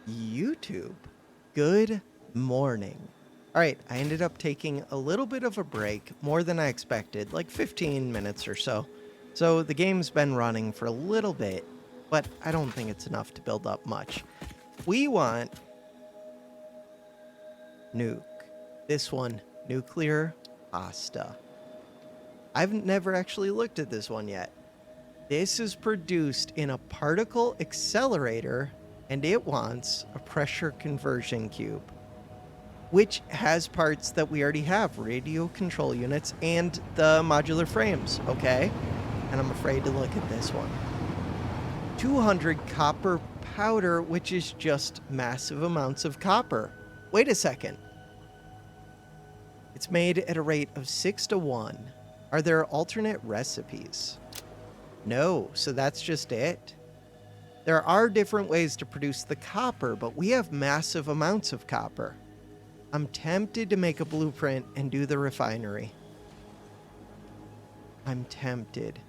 YouTube. Good morning. All right, I ended up taking a little bit of a break, more than I expected, like 15 minutes or so. So the game's been running for a little bit, but I don't think it's enough to build up much. We want nuke. This one, nuclear pasta. I've never actually looked at this one yet. This is produced in a particle accelerator, and it wants a pressure conversion cube, which has parts that we already have, radio control units and the modular frames, okay? And I'm afraid to look at this one. 200 copper powder, which is just massive amounts of copper. Wait a second. It's made at a rate of 6:1. Are there alternate recipes? No, so that's just it. There are different ways to produce the copper, but we have massive amounts of copper. I'm tempted to make a blueprint and do the refinery. I'm tempted.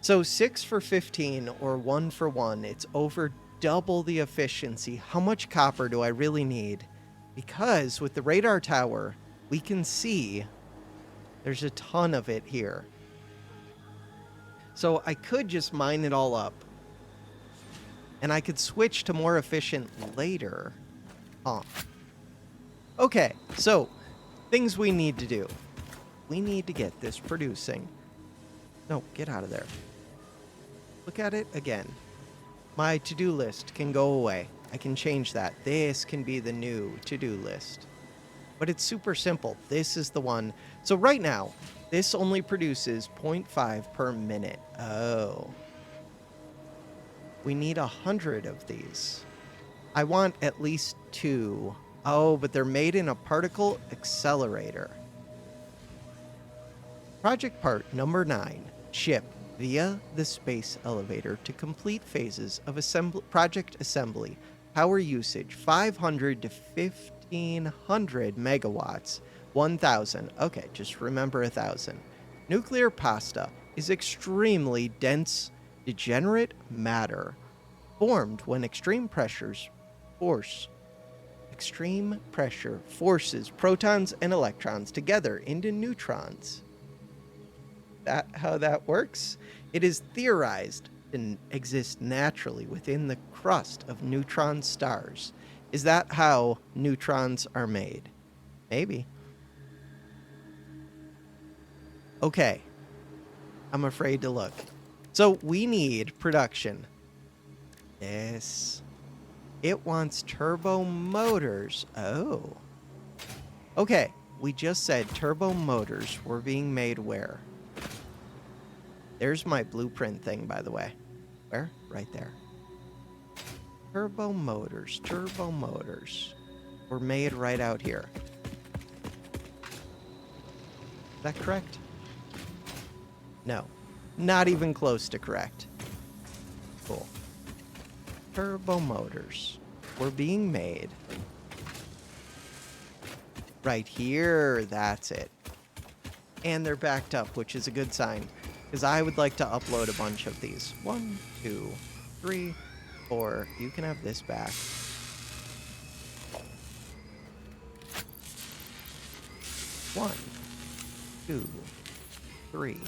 So 6 for 15 or 1 for 1, it's over double the efficiency. How much copper do I really need? Because with the radar tower, we can see there's a ton of it here. So I could just mine it all up. And I could switch to more efficient later. Okay, so things we need to do. We need to get this producing. No, get out of there. Look at it again. My to-do list can go away. I can change that. This can be the new to-do list. But it's super simple. This is the one. So right now, this only produces 0.5 per minute. Oh. We need 100 of these. I want at least 2. Oh, but they're made in a particle accelerator. Project part number 9. Ship via the space elevator to complete phases of project assembly. Power usage 500 to 1500 megawatts. 1000. Okay, just remember 1000. Nuclear pasta is extremely dense, degenerate matter formed when extreme pressure forces protons and electrons together into neutrons. That how that works? It is theorized to exist naturally within the crust of neutron stars. Is that how neutrons are made? Maybe. Okay. I'm afraid to look. So we need production. Yes. It wants turbo motors. Oh. Okay. We just said turbo motors were being made where? There's my blueprint thing, by the way. Where? Right there. Turbo motors. Turbo motors were made right out here. Is that correct? No. Not even close to correct. Cool. Turbo motors were being made right here. That's it. And they're backed up, which is a good sign, because I would like to upload a bunch of these. 1, 2, 3, 4. You can have this back. 1, 2, 3.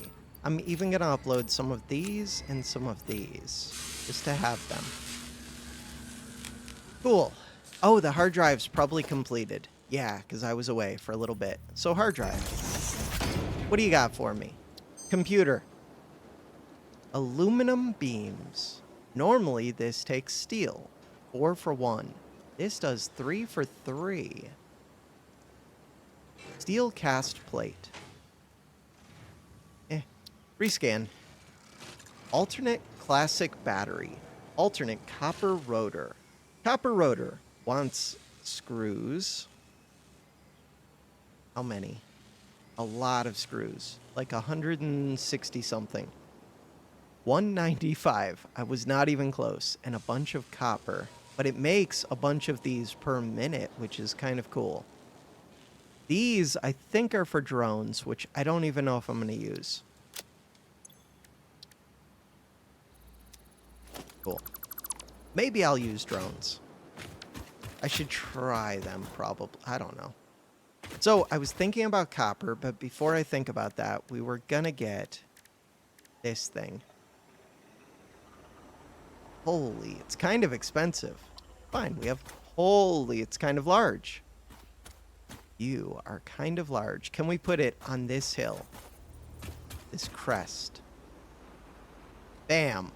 I'm even going to upload some of these and some of these, just to have them. Cool. Oh, the hard drive's probably completed. Yeah, because I was away for a little bit. So hard drive. What do you got for me? Computer. Aluminum beams. Normally, this takes steel. 4 for 1. This does 3 for 3. Steel cast plate. Rescan. Alternate classic battery. Alternate copper rotor. Copper rotor wants screws. How many? A lot of screws. Like 160 something. 195. I was not even close. And a bunch of copper. But it makes a bunch of these per minute, which is kind of cool. These, I think, are for drones, which I don't even know if I'm going to use. Cool. Maybe I'll use drones. I should try them probably. I don't know. So I was thinking about copper, but before I think about that, we were gonna get this thing. Holy, it's kind of expensive. Fine, we have... Holy, it's kind of large. You are kind of large. Can we put it on this hill? This crest. Bam.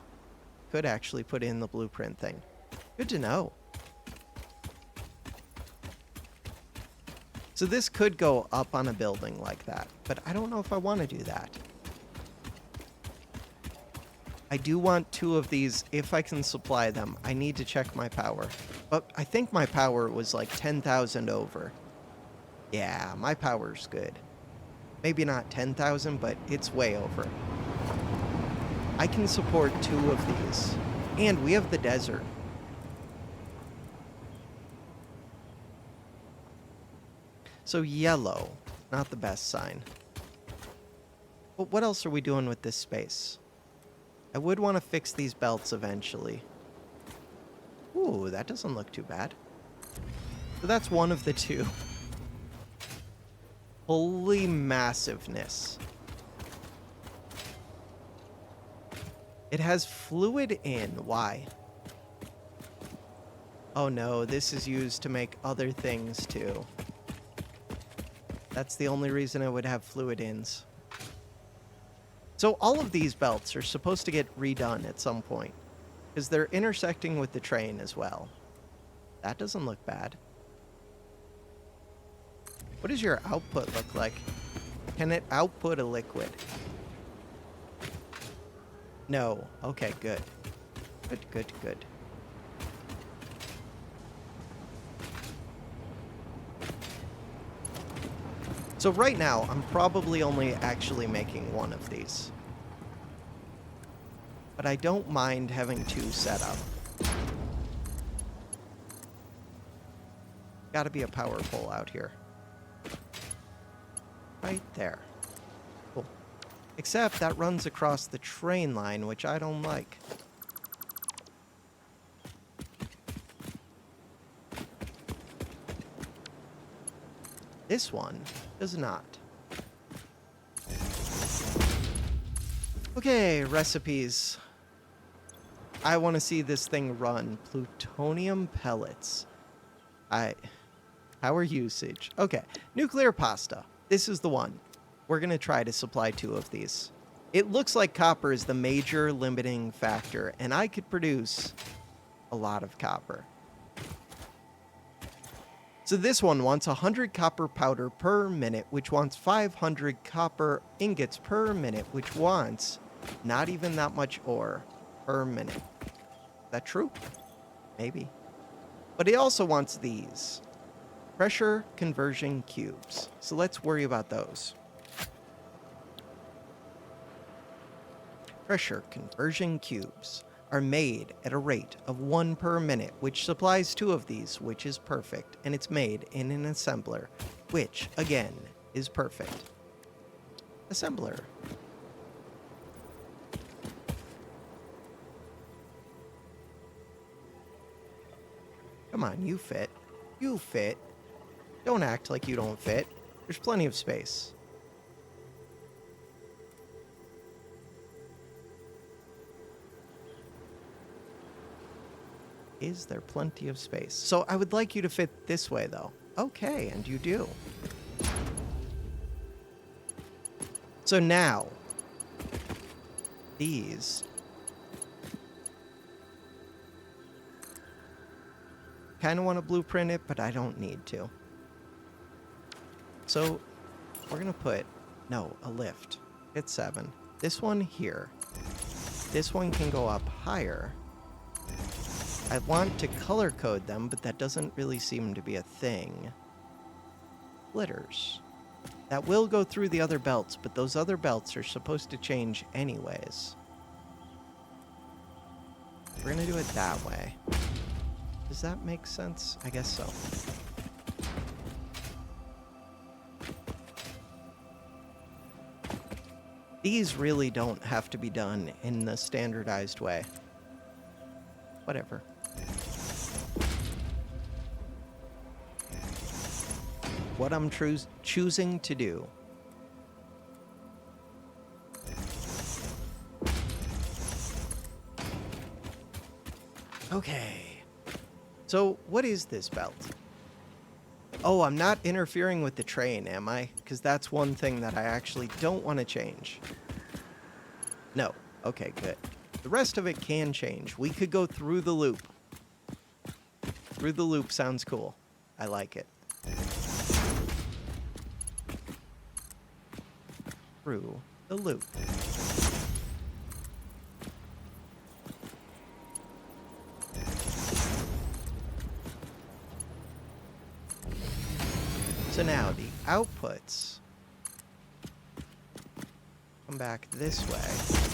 Could actually put in the blueprint thing. Good to know. So this could go up on a building like that, but I don't know if I want to do that. I do want 2 of these if I can supply them. I need to check my power. But I think my power was like 10,000 over. Yeah, my power's good. Maybe not 10,000, but it's way over. I can support 2 of these. And we have the desert. So yellow, not the best sign. But what else are we doing with this space? I would want to fix these belts eventually. Ooh, that doesn't look too bad. So that's one of the 2. Holy massiveness. It has fluid in. Why? Oh no, this is used to make other things too. That's the only reason I would have fluid ins. So all of these belts are supposed to get redone at some point, because they're intersecting with the train as well. That doesn't look bad. What does your output look like? Can it output a liquid? No. Okay, good. Good, good, good. So right now, I'm probably only actually making 1 of these. But I don't mind having 2 set up. Gotta be a power pole out here. Right there. Cool. Except that runs across the train line, which I don't like. This one does not. Okay, recipes. I want to see this thing run. Plutonium pellets. Power usage. Okay, nuclear pasta. This is the one. We're going to try to supply 2 of these. It looks like copper is the major limiting factor, and I could produce a lot of copper. So this one wants 100 copper powder per minute, which wants 500 copper ingots per minute, which wants not even that much ore per minute. Is that true? Maybe. But it also wants these. Pressure conversion cubes. So let's worry about those. Pressure conversion cubes are made at a rate of 1 per minute, which supplies 2 of these, which is perfect, and it's made in an assembler, which, again, is perfect. Assembler. Come on, you fit. You fit. Don't act like you don't fit. There's plenty of space. Is there plenty of space? So I would like you to fit this way, though. Okay, and you do. So now, these kind of want to blueprint it, but I don't need to. So we're going to put, no, a lift. It's 7. This one here. This one can go up higher. I want to color code them, but that doesn't really seem to be a thing. Splitters. That will go through the other belts, but those other belts are supposed to change anyways. We're going to do it that way. Does that make sense? I guess so. These really don't have to be done in the standardized way. Whatever. what I'm choosing to do. Okay. So what is this belt? Oh, I'm not interfering with the train, am I? Because that's one thing that I actually don't want to change. No. Okay, good. The rest of it can change. We could go through the loop. Through the loop sounds cool. I like it. Through the loop. So now the outputs come back this way.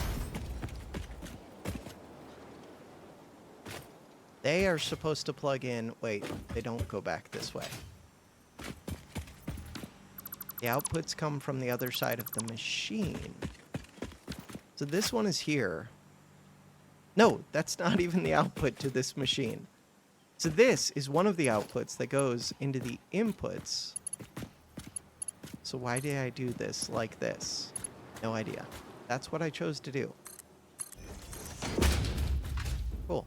They are supposed to plug in. Wait, they don't go back this way. The outputs come from the other side of the machine. So this one is here. No, that's not even the output to this machine. So this is one of the outputs that goes into the inputs. So why did I do this like this? No idea. That's what I chose to do. Cool.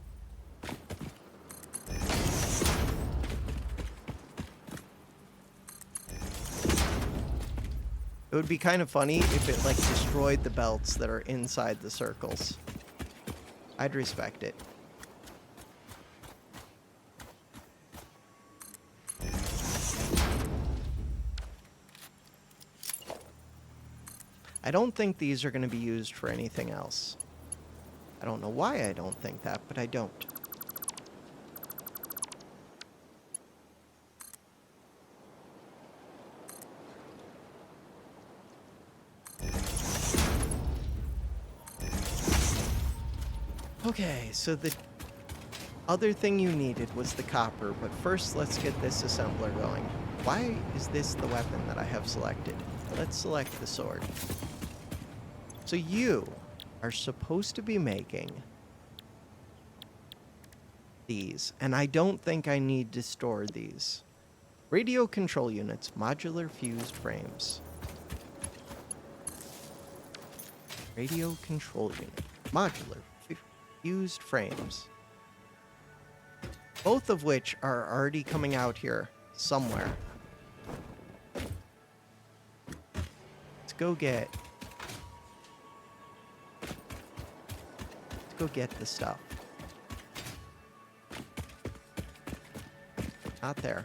It would be kind of funny if it, like, destroyed the belts that are inside the circles. I'd respect it. I don't think these are going to be used for anything else. I don't know why I don't think that, but I don't. Okay, so the other thing you needed was the copper, but first let's get this assembler going. Why is this the weapon that I have selected? Let's select the sword. So you are supposed to be making these, and I don't think I need to store these. Radio control units, modular fused frames. Radio control unit, modular fused frames. Both of which are already coming out here somewhere. Let's go get the stuff. Not there.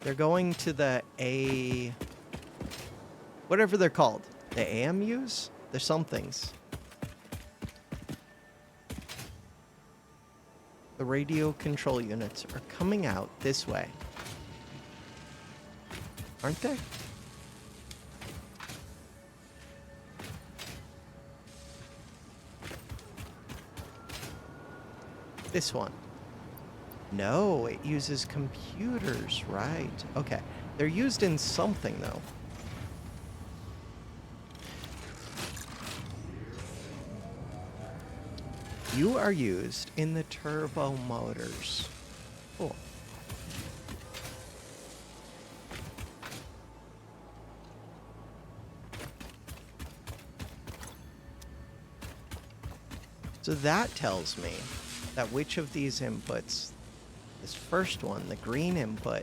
They're going to the whatever they're called. The AMUs? They're somethings. The radio control units are coming out this way. Aren't they? This one. No, it uses computers, right. Okay. They're used in something, though. You are used in the turbo motors. Cool. So that tells me that which of these inputs, this first one, the green input,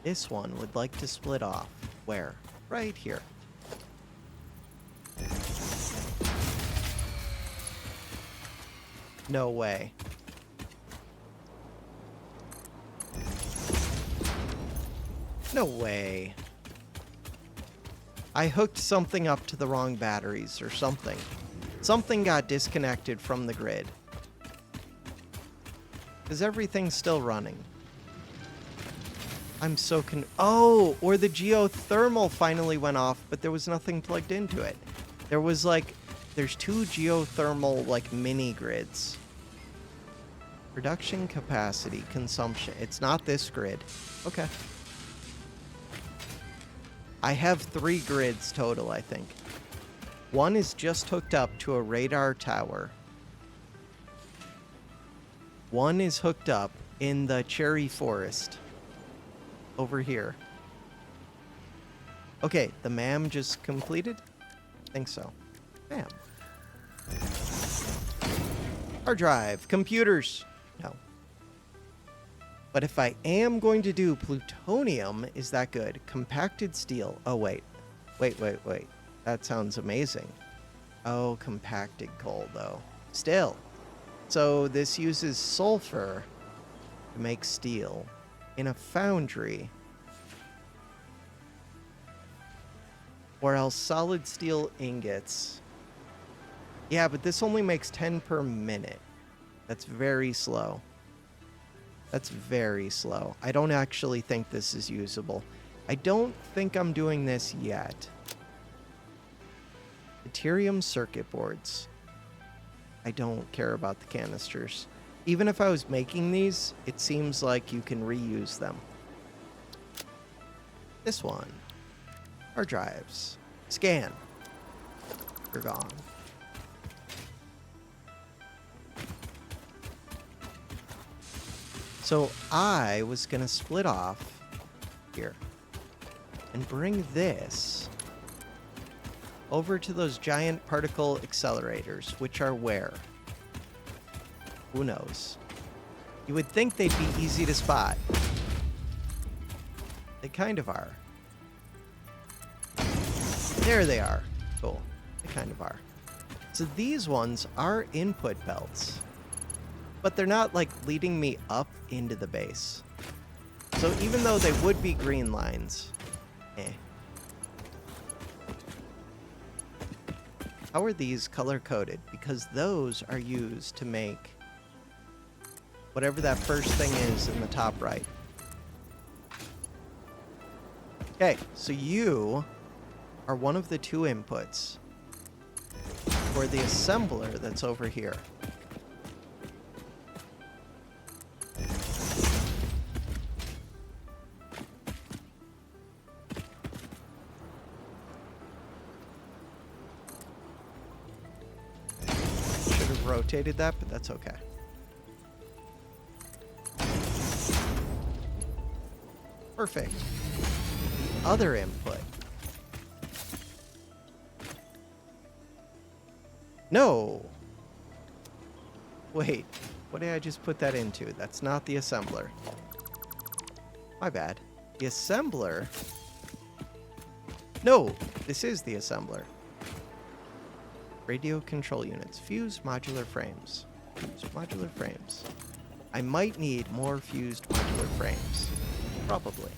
this one would like to split off. Where? Right here. No way. No way. I hooked something up to the wrong batteries or something. Something got disconnected from the grid. Is everything still running? I'm so oh, or the geothermal finally went off, but there was nothing plugged into it. There was like, there's two geothermal like mini grids. Production capacity, consumption. It's not this grid. Okay. I have 3 grids total, I think. One is just hooked up to a radar tower. One is hooked up in the cherry forest over here. Okay, the MAM just completed? I think so. MAM. Hard drive. Computers. No. But if I am going to do plutonium, is that good? Compacted steel. Oh, wait. Wait. That sounds amazing. Oh, compacted coal, though. Still. So this uses sulfur to make steel in a foundry. Or else solid steel ingots. Yeah, but this only makes 10 per minute. That's very slow. That's very slow. I don't actually think this is usable. I don't think I'm doing this yet. Deuterium circuit boards. I don't care about the canisters. Even if I was making these, it seems like you can reuse them. This one. Hard drives. Scan. You're gone. So I was going to split off here and bring this over to those giant particle accelerators, which are where? Who knows? You would think they'd be easy to spot. They kind of are. There they are. Cool. They kind of are. So these ones are input belts, but they're not like leading me up into the base. So even though they would be green lines, How are these color-coded? Because those are used to make whatever that first thing is in the top right. Okay, so you are one of the two inputs for the assembler that's over here. Rotated that, but that's okay. Perfect. The other input. No. Wait, what did I just put that into? That's not the assembler. My bad. The assembler. No, this is the assembler. Radio control units. Fused modular frames. Fused modular frames. I might need more fused modular frames. Probably.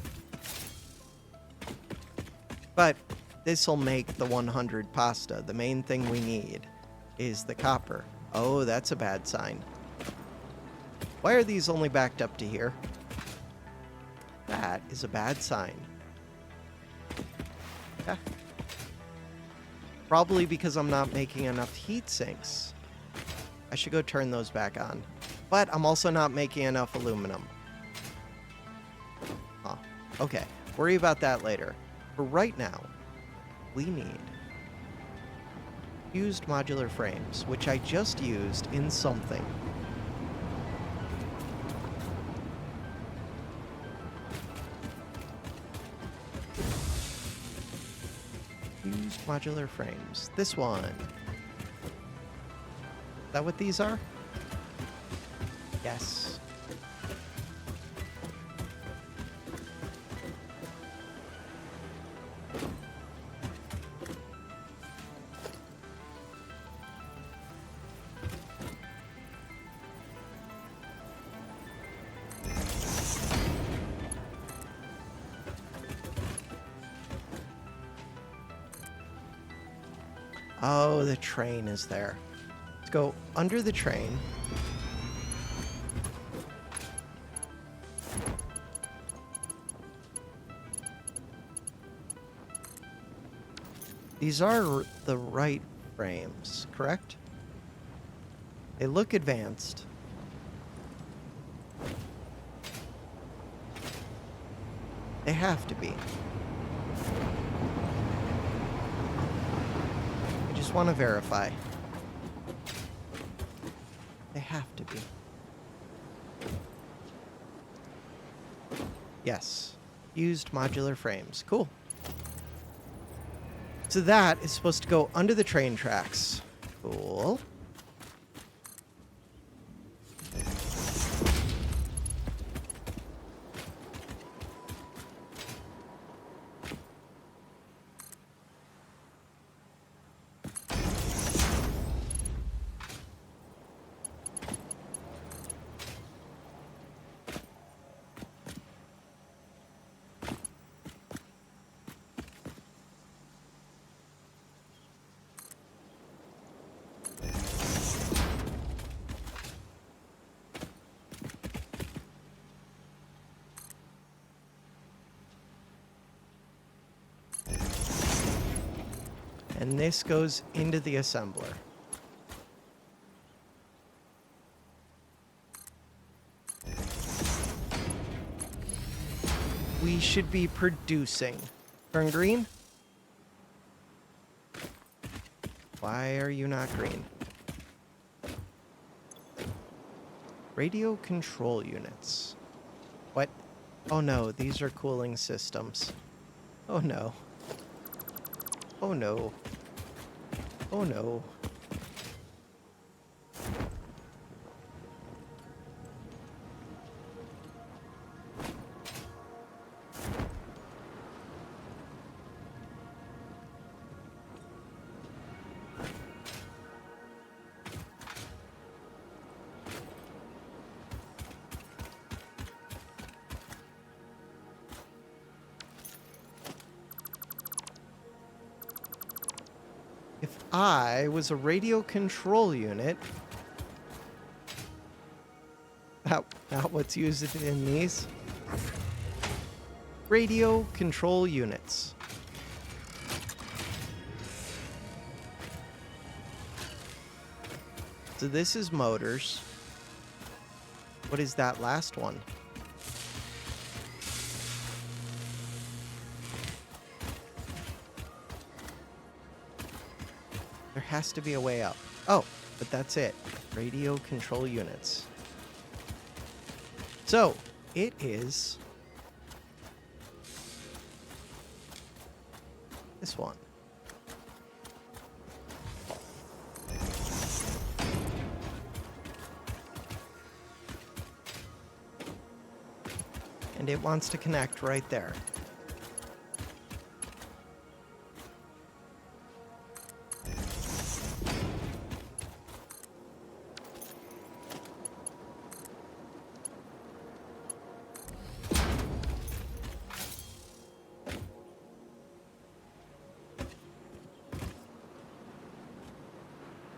But this'll make the 100 pasta. The main thing we need is the copper. Oh, that's a bad sign. Why are these only backed up to here? That is a bad sign. Yeah. Probably because I'm not making enough heat sinks. I should go turn those back on. But I'm also not making enough aluminum. Huh. Okay. Worry about that later. For right now, we need fused modular frames, which I just used in something. Fused modular frames. This one. Is that what these are? Yes. Oh, the train is there. Let's go under the train. These are the right frames, correct? They look advanced. They have to be. Want to verify. They have to be. Yes. Used modular frames. Cool. So that is supposed to go under the train tracks. Cool. And this goes into the assembler. We should be producing. Turn green? Why are you not green? Radio control units. What? Oh no, these are cooling systems. Oh no. Oh no. Oh no. If I was a radio control unit, not what's used in these. Radio control units. So this is motors. What is that last one? There has to be a way up. Oh, but that's it. Radio control units. So, it is this one. And it wants to connect right there.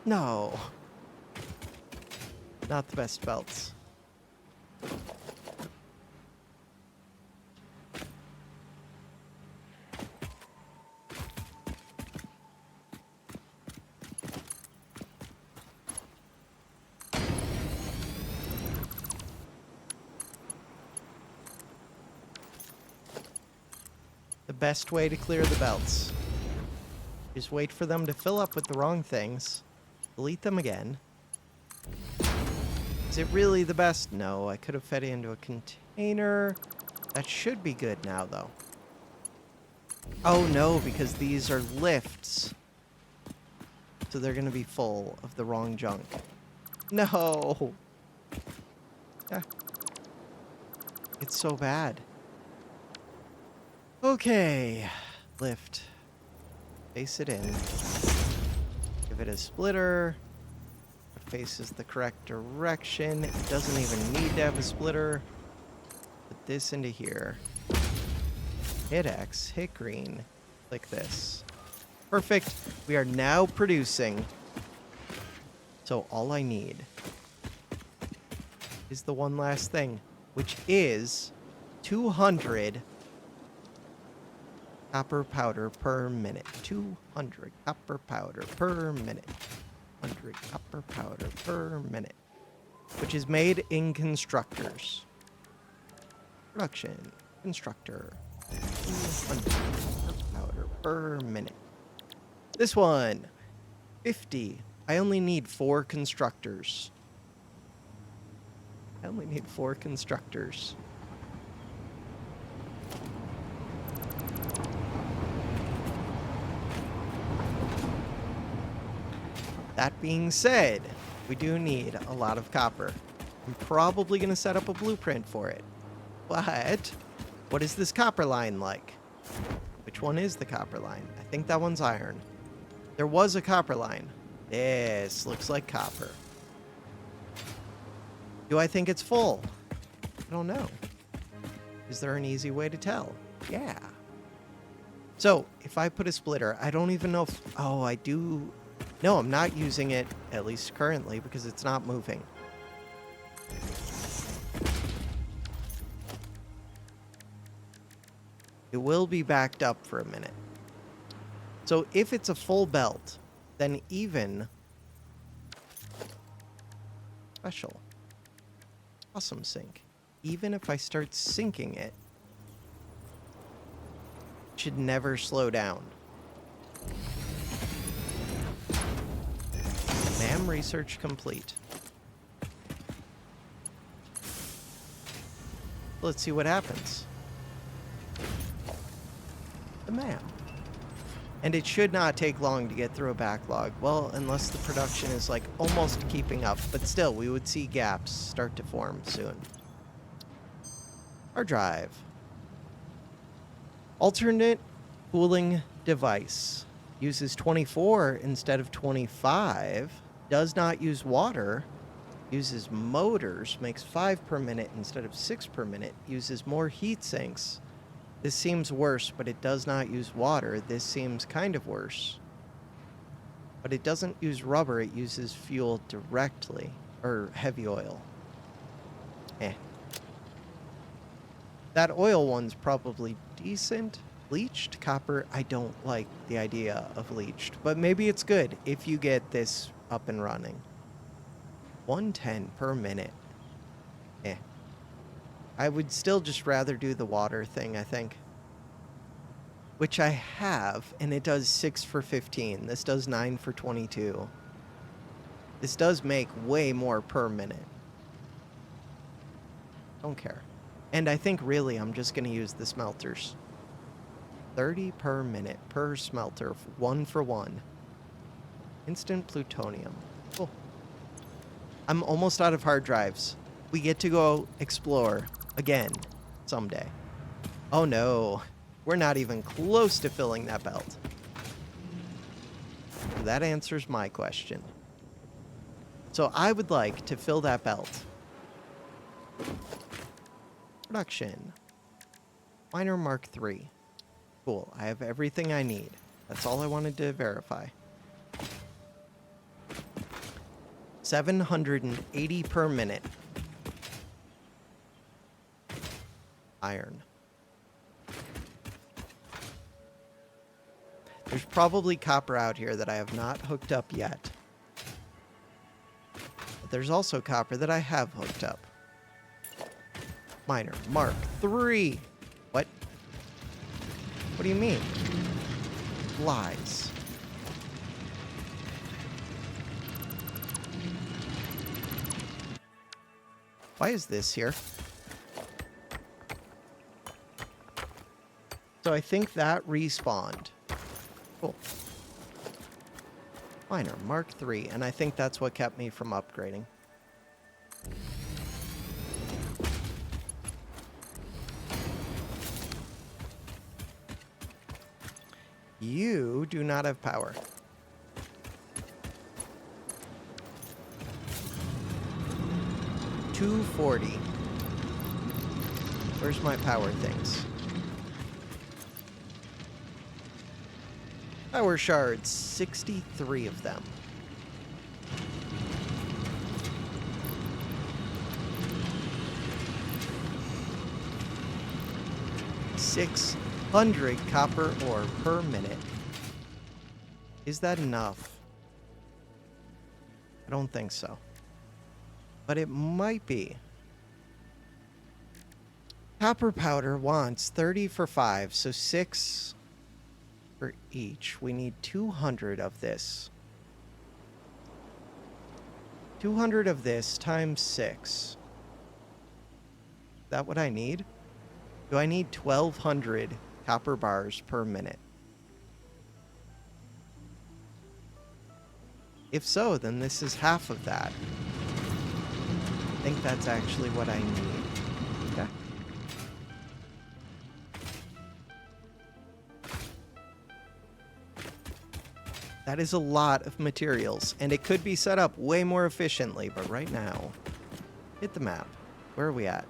No. Not the best belts. The best way to clear the belts is wait for them to fill up with the wrong things, delete them again. Is it really the best? No, I could have fed it into a container. That should be good now, though. Oh no, because these are lifts. So they're going to be full of the wrong junk. No! Ah. It's so bad. Okay. Lift. Face it in. Give it a splitter. It faces the correct direction. It doesn't even need to have a splitter. Put this into here. Hit X. Hit green. Like this. Perfect. We are now producing. So all I need is the one last thing, which is 200 copper powder per minute. 200 copper powder per minute. 100 copper powder per minute. Which is made in constructors. Production. Constructor. 200 copper powder per minute. This one. 50. I only need 4 constructors. I only need 4 constructors. That being said, we do need a lot of copper. I'm probably going to set up a blueprint for it. But what is this copper line like? Which one is the copper line? I think that one's iron. There was a copper line. This looks like copper. Do I think it's full? I don't know. Is there an easy way to tell? Yeah. So, if I put a splitter, I don't even know if... Oh, I do... No, I'm not using it, at least currently, because it's not moving. It will be backed up for a minute. So, if it's a full belt, then even... Special. Awesome sync. Even if I start syncing it, it should never slow down. MAM research complete. Let's see what happens. The MAM. And it should not take long to get through a backlog. Well, unless the production is like almost keeping up. But still, we would see gaps start to form soon. Hard drive. Alternate cooling device. Uses 24 instead of 25. Does not use water. Uses motors. Makes 5 per minute instead of 6 per minute. Uses more heat sinks. This seems worse, but it does not use water. This seems kind of worse. But it doesn't use rubber. It uses fuel directly. Or heavy oil. That oil one's probably decent. Bleached copper, I don't like the idea of bleached. But maybe it's good if you get this up and running. 110 per minute. I would still just rather do the water thing, I think. Which I have, and it does 6 for 15. This does 9 for 22. This does make way more per minute. Don't care. And I think really I'm just going to use the smelters. 30 per minute per smelter. 1 for 1. Instant plutonium. Cool. I'm almost out of hard drives. We get to go explore again someday. Oh no. We're not even close to filling that belt. That answers my question. So I would like to fill that belt. Production. Miner Mark III. Cool. I have everything I need. That's all I wanted to verify. 780 per minute. Iron. There's probably copper out here that I have not hooked up yet. But there's also copper that I have hooked up. Miner Mark III. What? What do you mean? Lies. Why is this here? So I think that respawned. Cool. Miner Mark III, and I think that's what kept me from upgrading. You do not have power. $240. Where's my power things? Power shards, 63 of them. $600 copper ore per minute. Is that enough? I don't think so. But it might be. Copper powder wants 30 for 5, so 6 for each. We need 200 of this. 200 of this times 6. Is that what I need? Do I need 1,200 copper bars per minute? If so, then this is half of that. I think that's actually what I need. Okay. That is a lot of materials, and it could be set up way more efficiently, but right now, hit the map. Where are we at?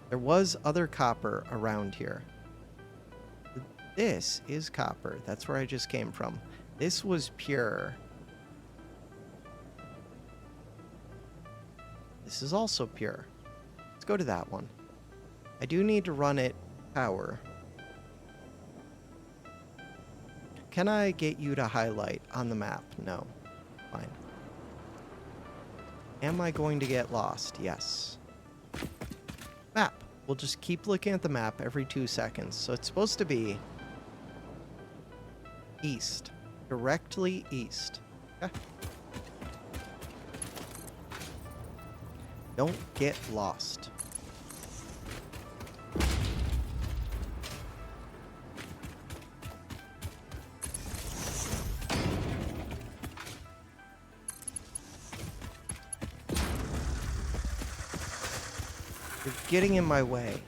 There was other copper around here. This is copper. That's where I just came from. This was pure. This is also pure. Let's go to that one. I do need to run it power. Can I get you to highlight on the map? No. Fine. Am I going to get lost? Yes. Map. We'll just keep looking at the map every 2 seconds. So it's supposed to be east. Directly east. Okay. Don't get lost. You're getting in my way.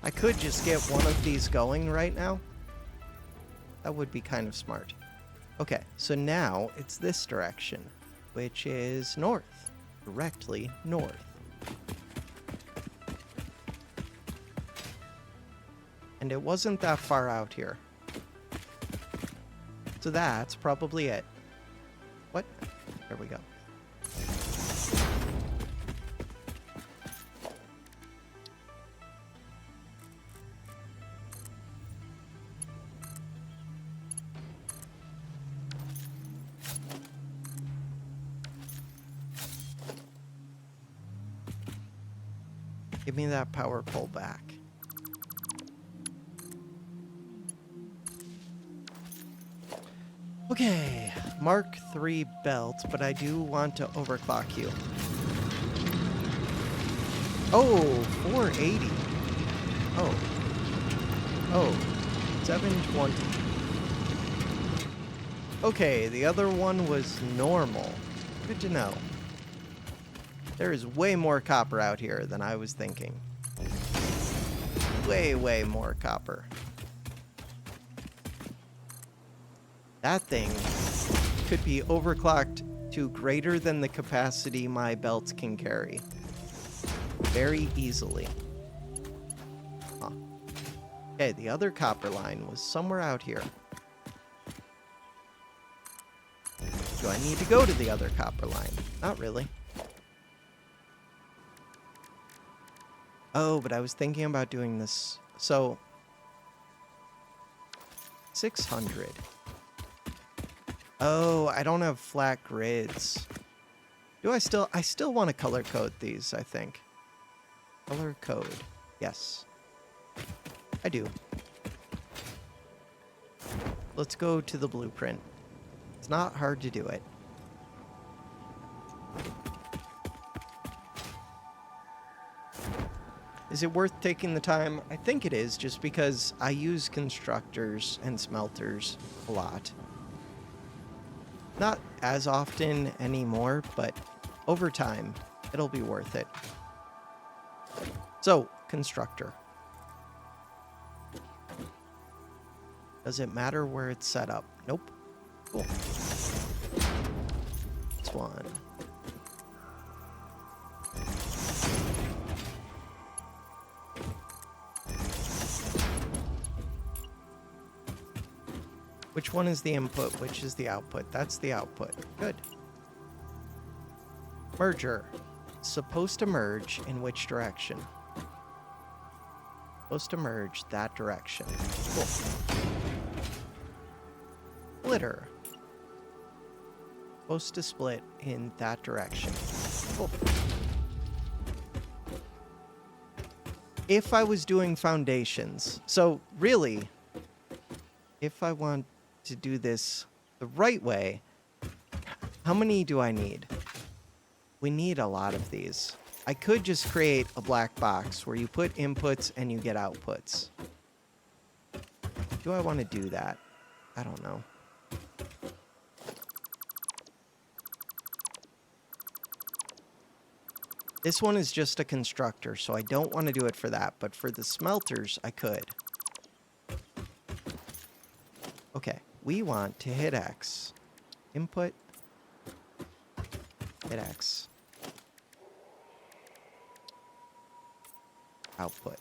I could just get one of these going right now. That would be kind of smart. Okay, so now it's this direction, which is north. Directly north. And it wasn't that far out here. So that's probably it. What? There we go. Give me that power pole back. Okay, Mark III belt, but I do want to overclock you. Oh, 480. Oh, 720. Okay, the other one was normal. Good to know. There is way more copper out here than I was thinking. Way more copper. That thing could be overclocked to greater than the capacity my belt can carry. Very easily. Huh. Okay, the other copper line was somewhere out here. Do I need to go to the other copper line? Not really. Oh, but I was thinking about doing this. So, 600. Oh, I don't have flat grids. Do I still want to color code these, I think. Color code. Yes. I do. Let's go to the blueprint. It's not hard to do it. Is it worth taking the time? I think it is, just because I use constructors and smelters a lot. Not as often anymore, but over time, it'll be worth it. So, constructor. Does it matter where it's set up? Nope. Cool. This one. Which one is the input? Which is the output? That's the output. Good. Merger. Supposed to merge in which direction? Supposed to merge that direction. Cool. Splitter. Supposed to split in that direction. Cool. If I was doing foundations, so really, if I want to do this the right way, How many do I need? We need a lot of these. I could just create a black box where you put inputs and you get outputs. Do I want to do that? I don't know. This one is just a constructor, so I don't want to do it for that, but for the smelters, I could. Okay, we want to hit X. Input. Hit X. Output.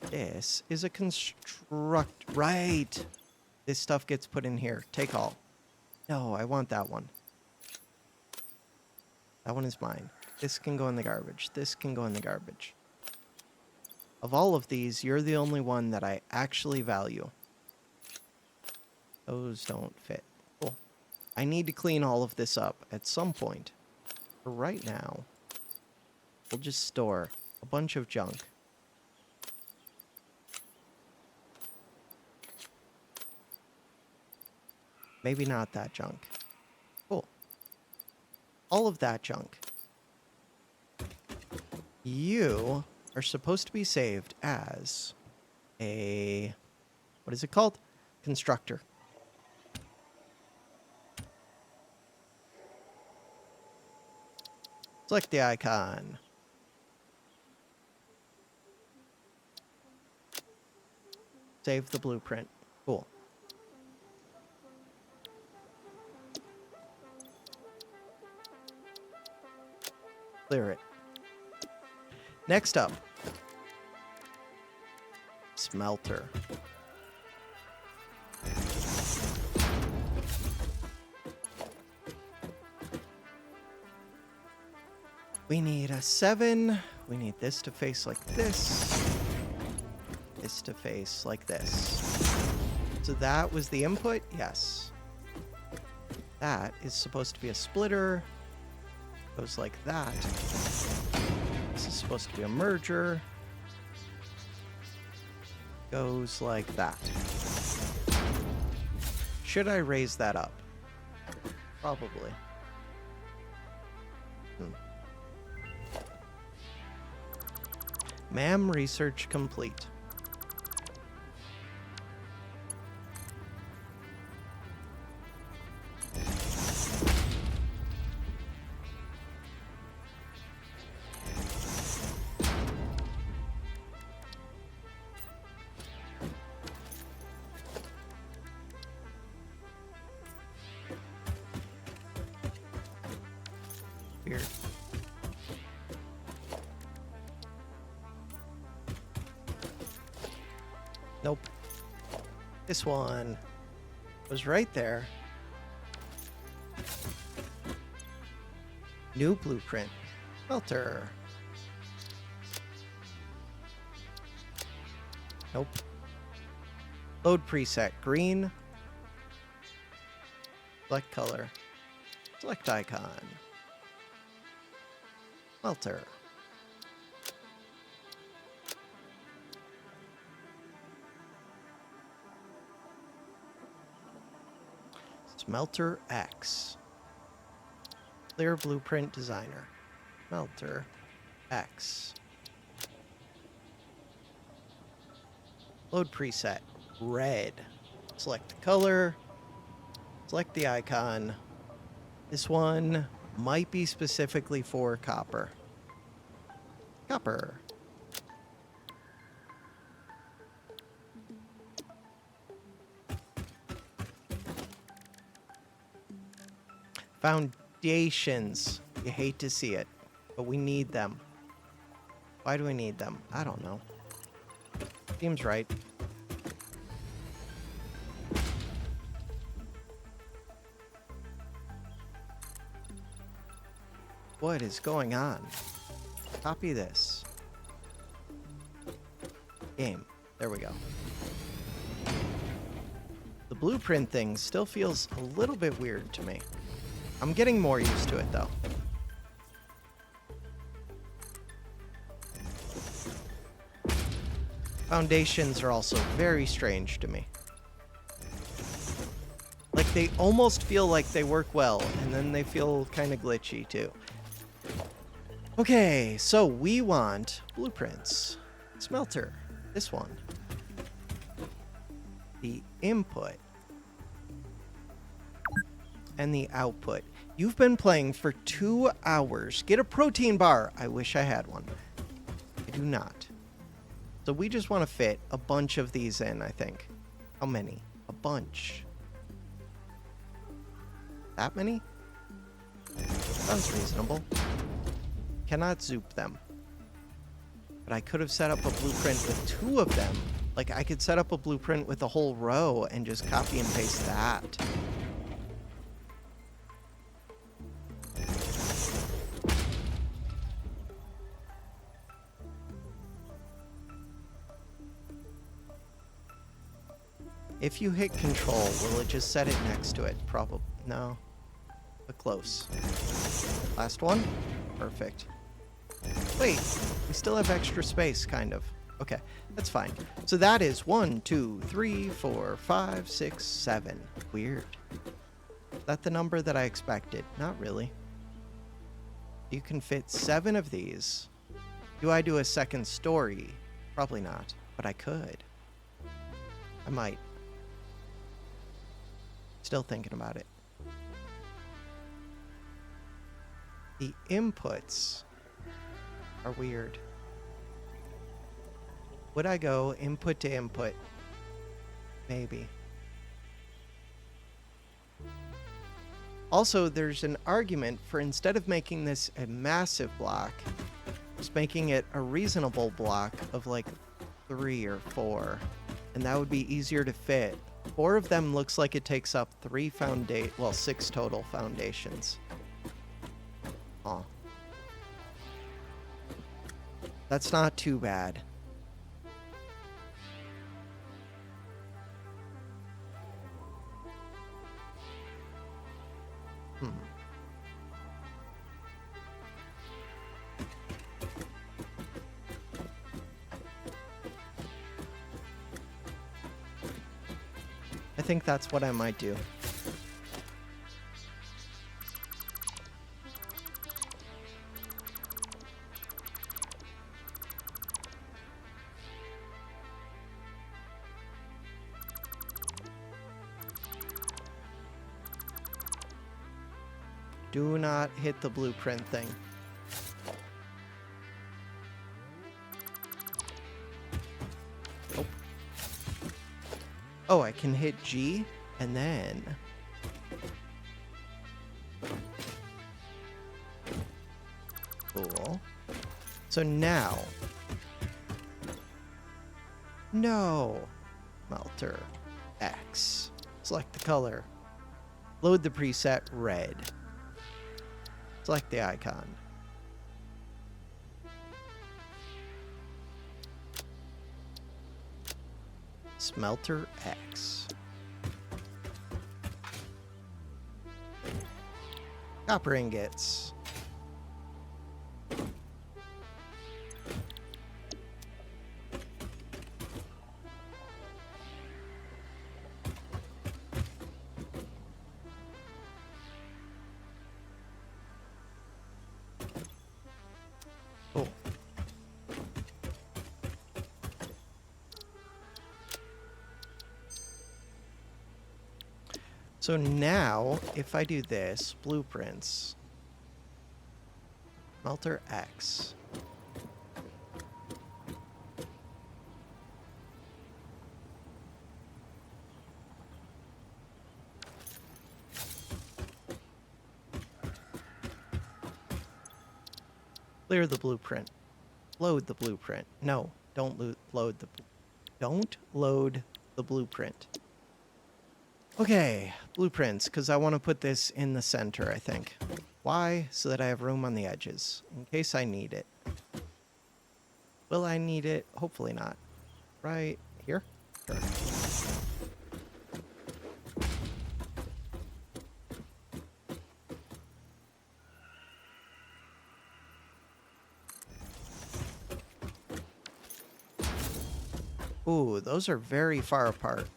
This is a construct. Right. This stuff gets put in here. Take all. No, I want that one. That one is mine. This can go in the garbage. This can go in the garbage. Of all of these, you're the only one that I actually value. Those don't fit. Cool. I need to clean all of this up at some point. For right now, we'll just store a bunch of junk. Maybe not that junk. Cool. All of that junk. You are supposed to be saved as a... what is it called? Constructor. Select the icon. Save the blueprint. Cool. Clear it. Next up. Smelter. We need a 7. We need this to face like this. This to face like this. So that was the input? Yes. That is supposed to be a splitter. Goes like that. This is supposed to be a merger. Goes like that. Should I raise that up? Probably. Ma'am, research complete. Weird. Nope. This one was right there. New blueprint. Filter. Nope. Load preset. Green. Select color. Select icon. Filter. Smelter X. Clear blueprint designer. Smelter X. Load preset. Red. Select the color. Select the icon. This one might be specifically for copper. Copper. Foundations. You hate to see it, but we need them. Why do we need them? I don't know. Seems right. What is going on? Copy this. Game. There we go. The blueprint thing still feels a little bit weird to me. I'm getting more used to it, though. Foundations are also very strange to me. Like, they almost feel like they work well, and then they feel kind of glitchy too. Okay, so we want blueprints. Smelter, this one. The input. And the output. You've been playing for 2 hours. Get a protein bar. I wish I had one. I do not. So we just want to fit a bunch of these in, I think. How many? A bunch. That many? Sounds reasonable. Cannot zoop them. But I could have set up a blueprint with 2 of them. Like, I could set up a blueprint with a whole row and just copy and paste that. If you hit control, will it just set it next to it? Probably. No. But close. Last one? Perfect. Wait, we still have extra space, kind of. Okay, that's fine. So that is 1, 2, 3, 4, 5, 6, 7. Weird. Is that the number that I expected? Not really. You can fit 7 of these. Do I do a second story? Probably not, but I could. I might. Still thinking about it. The inputs are weird. Would I go input to input? Maybe. Also, there's an argument for, instead of making this a massive block, just making it a reasonable block of like 3 or 4. And that would be easier to fit. 4 of them looks like it takes up 6 total foundations. Aw. That's not too bad. I think that's what I might do. Do not hit the blueprint thing. Oh. Oh, I can hit G and then... Cool. So now... No! Smelter X. Select the color. Load the preset red. Select the icon. Smelter X. Copper ingots. Cool. So now, if I do this, blueprints, smelter X. Clear the blueprint. Load the blueprint. No, don't load the blueprint. Okay, blueprints, because I want to put this in the center, I think. Why? So that I have room on the edges, in case I need it. Will I need it? Hopefully not. Right here? Sure. Ooh, those are very far apart.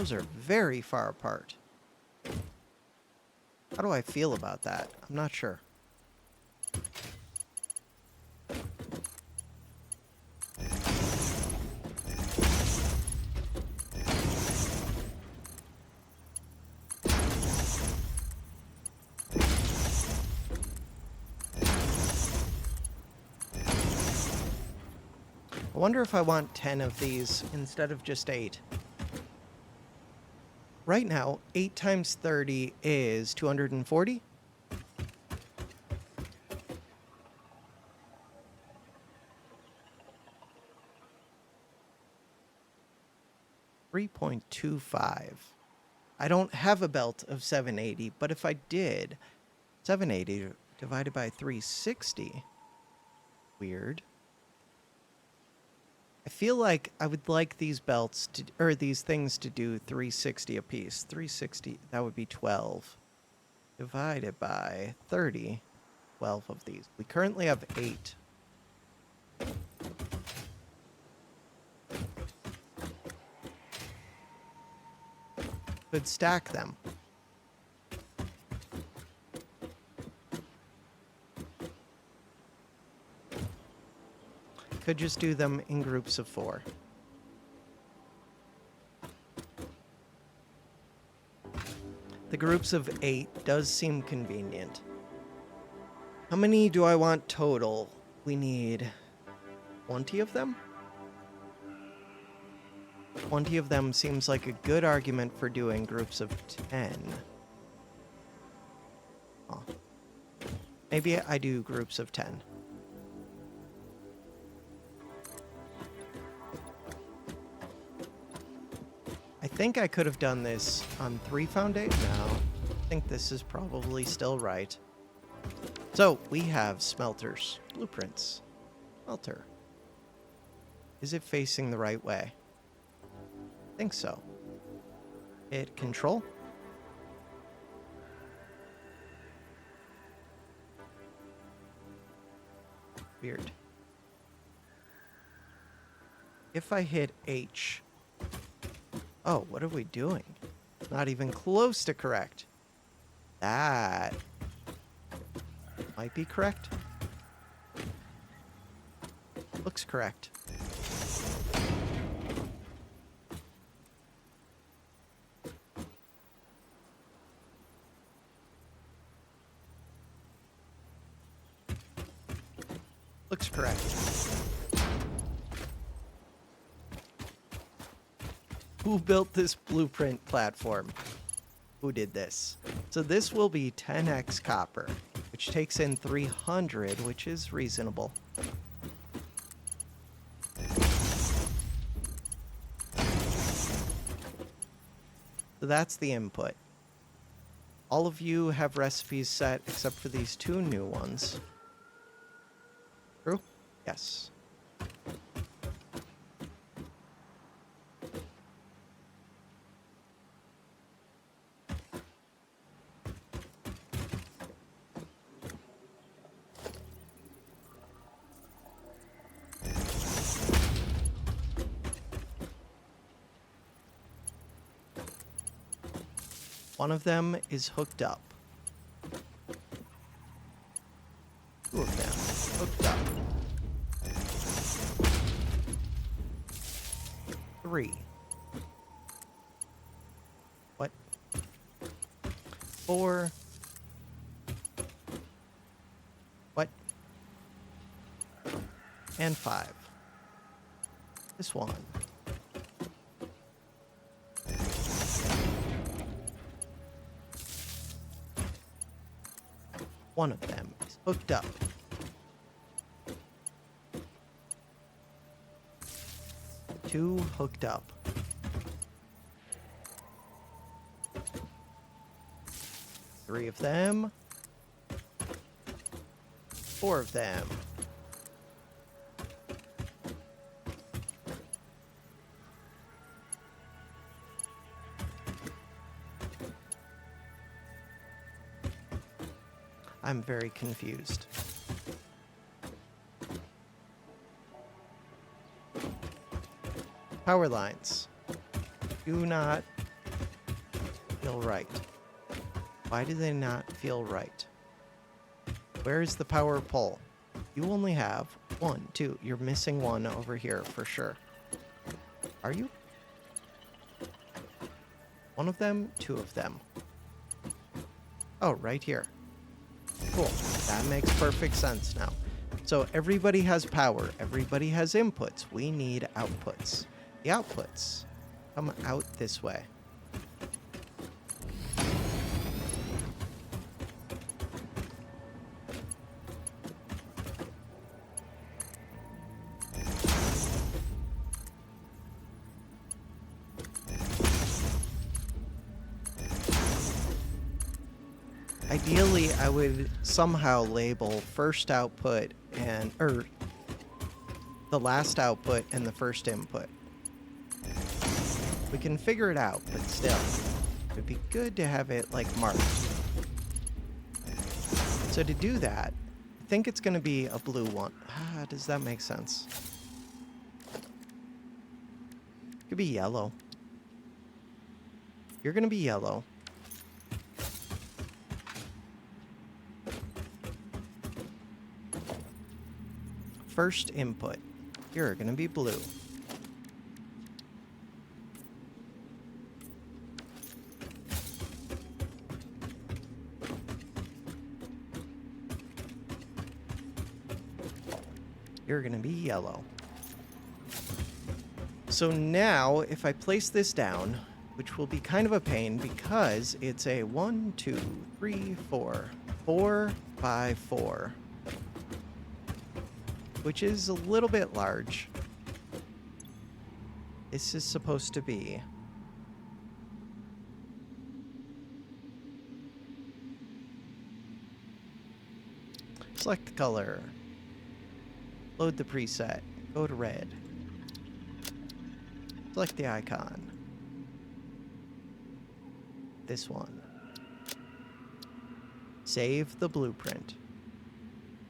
Those are very far apart. How do I feel about that? I'm not sure. I wonder if I want 10 of these instead of just 8. Right now, 8 times 30 is 240. $3.25. I don't have a belt of 780, but if I did, 780 divided by 360. Weird. I feel like I would like these belts to, or these things to do 360 apiece. 360, that would be 12. Divided by 30, 12 of these. We currently have 8. Could stack them. Could just do them in groups of 4. The groups of 8 does seem convenient. How many do I want total? We need 20 of them? 20 of them seems like a good argument for doing groups of 10. Oh. Maybe I do groups of 10. I think I could have done this on 3 foundations. No, I think this is probably still right. So we have smelters, blueprints, smelter. Is it facing the right way? I think so. Hit control. Weird. If I hit H. Oh, what are we doing? Not even close to correct. That might be correct. Looks correct. Looks correct. Who built this blueprint platform? Who did this? So this will be 10x copper, which takes in 300, which is reasonable. So that's the input. All of you have recipes set except for these 2 new ones. True? Yes. One of them is hooked up. 2 of them hooked up. 3. What? 4. What? And 5. This one. One of them is hooked up. 2 hooked up. 3 of them. 4 of them. I'm very confused. Power lines. Do not feel right? Why do they not feel right? Where is the power pole? You only have 1, 2. You're missing one over here for sure. Are you? One of them, 2 of them. Oh, right here. Cool. That makes perfect sense now. So everybody has power. Everybody has inputs. We need outputs. The outputs come out this way. Ideally, I would somehow label first output or the last output and the first input. We can figure it out, but still, it'd be good to have it like marked. So to do that, I think it's going to be a blue one. Does that make sense? It could be yellow. You're going to be yellow. First input, you're going to be blue. You're going to be yellow. So now, if I place this down, which will be kind of a pain because it's a 1, 2, 3, 4, 4 by 4. Which is a little bit large. This is supposed to be select color, load the preset, go to red, select the icon, this one, save the blueprint.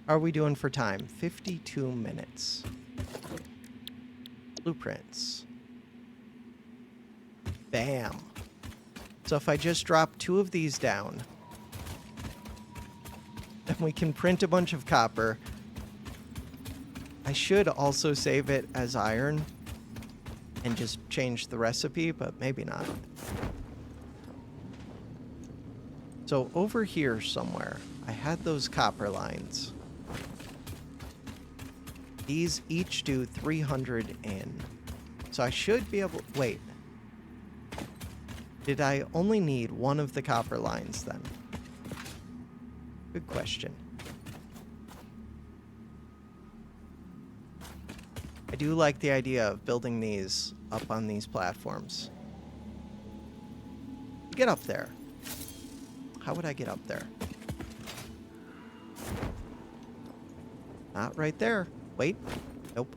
How are we doing for time? 52 minutes. Blueprints. Bam. So if I just drop 2 of these down, then we can print a bunch of copper. I should also save it as iron and just change the recipe, but maybe not. So over here somewhere, I had those copper lines. These each do 300 in. So I should be able... Wait. Did I only need 1 of the copper lines then? Good question. I do like the idea of building these up on these platforms. Get up there. How would I get up there? Not right there. Wait. Nope.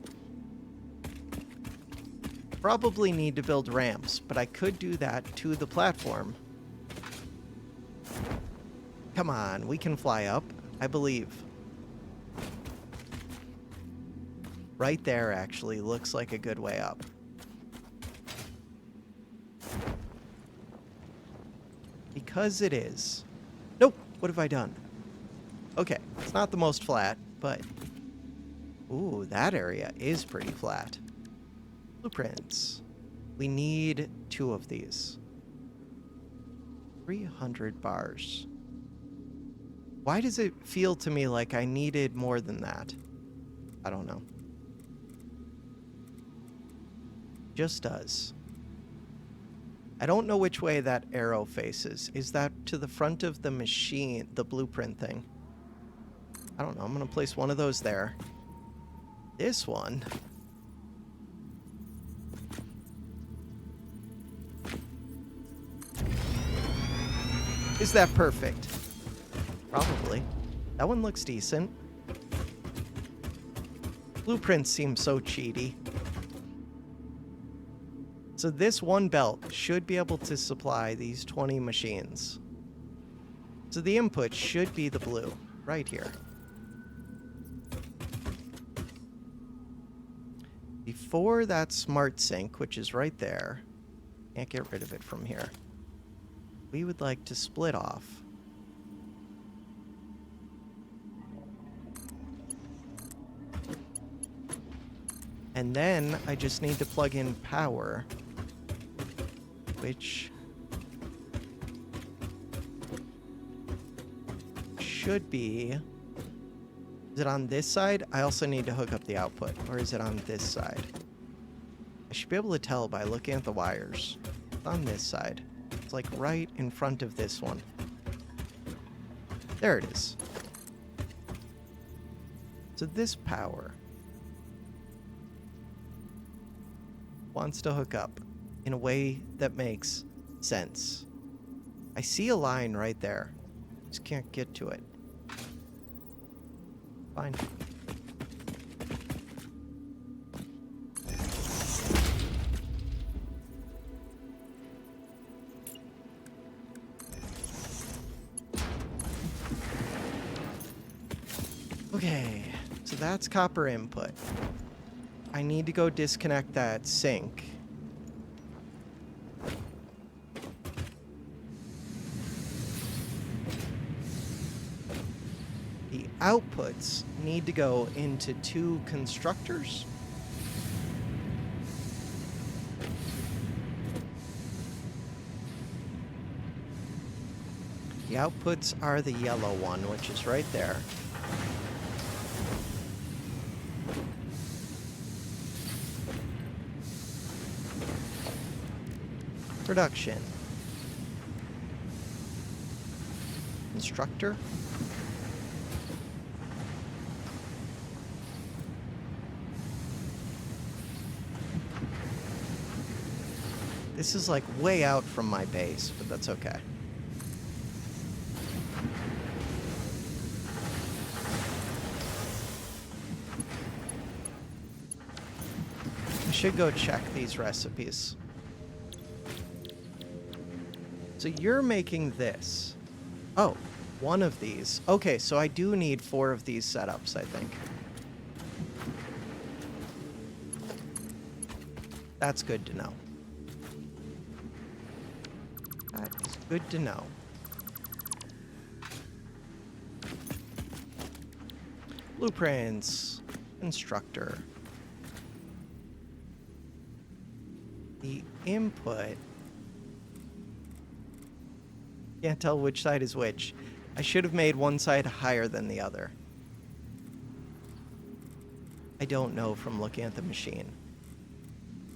Probably need to build ramps, but I could do that to the platform. Come on, we can fly up, I believe. Right there actually looks like a good way up. Because it is. Nope, what have I done? Okay, it's not the most flat, but... Ooh, that area is pretty flat. Blueprints. We need 2 of these. 300 bars. Why does it feel to me like I needed more than that? I don't know. Just does. I don't know which way that arrow faces. Is that to the front of the machine, the blueprint thing? I don't know. I'm going to place one of those there. This one. Is that perfect? Probably. That one looks decent. Blueprints seem so cheaty. So this one belt should be able to supply these 20 machines. So the input should be the blue, right here. Before that smart sink, which is right there, can't get rid of it from here. we would like to split off. And then I just need to plug in power, which should be... Is it on this side? I also need to hook up the output. Or is it on this side? I should be able to tell by looking at the wires. It's on this side. It's like right in front of this one. There it is. So this power wants to hook up in a way that makes sense. I see a line right there. Just can't get to it. Fine. Okay, so that's copper input. I need to go disconnect that sink. The outputs need to go into 2 constructors. The outputs are the yellow one, which is right there. Production. Constructor. This is like way out from my base, but that's okay. I should go check these recipes. So you're making this. Oh, one of these. Okay, so I do need 4 of these setups, I think. That's good to know. That is good to know. Blueprints. Instructor. The input. Can't tell which side is which. I should have made one side higher than the other. I don't know from looking at the machine.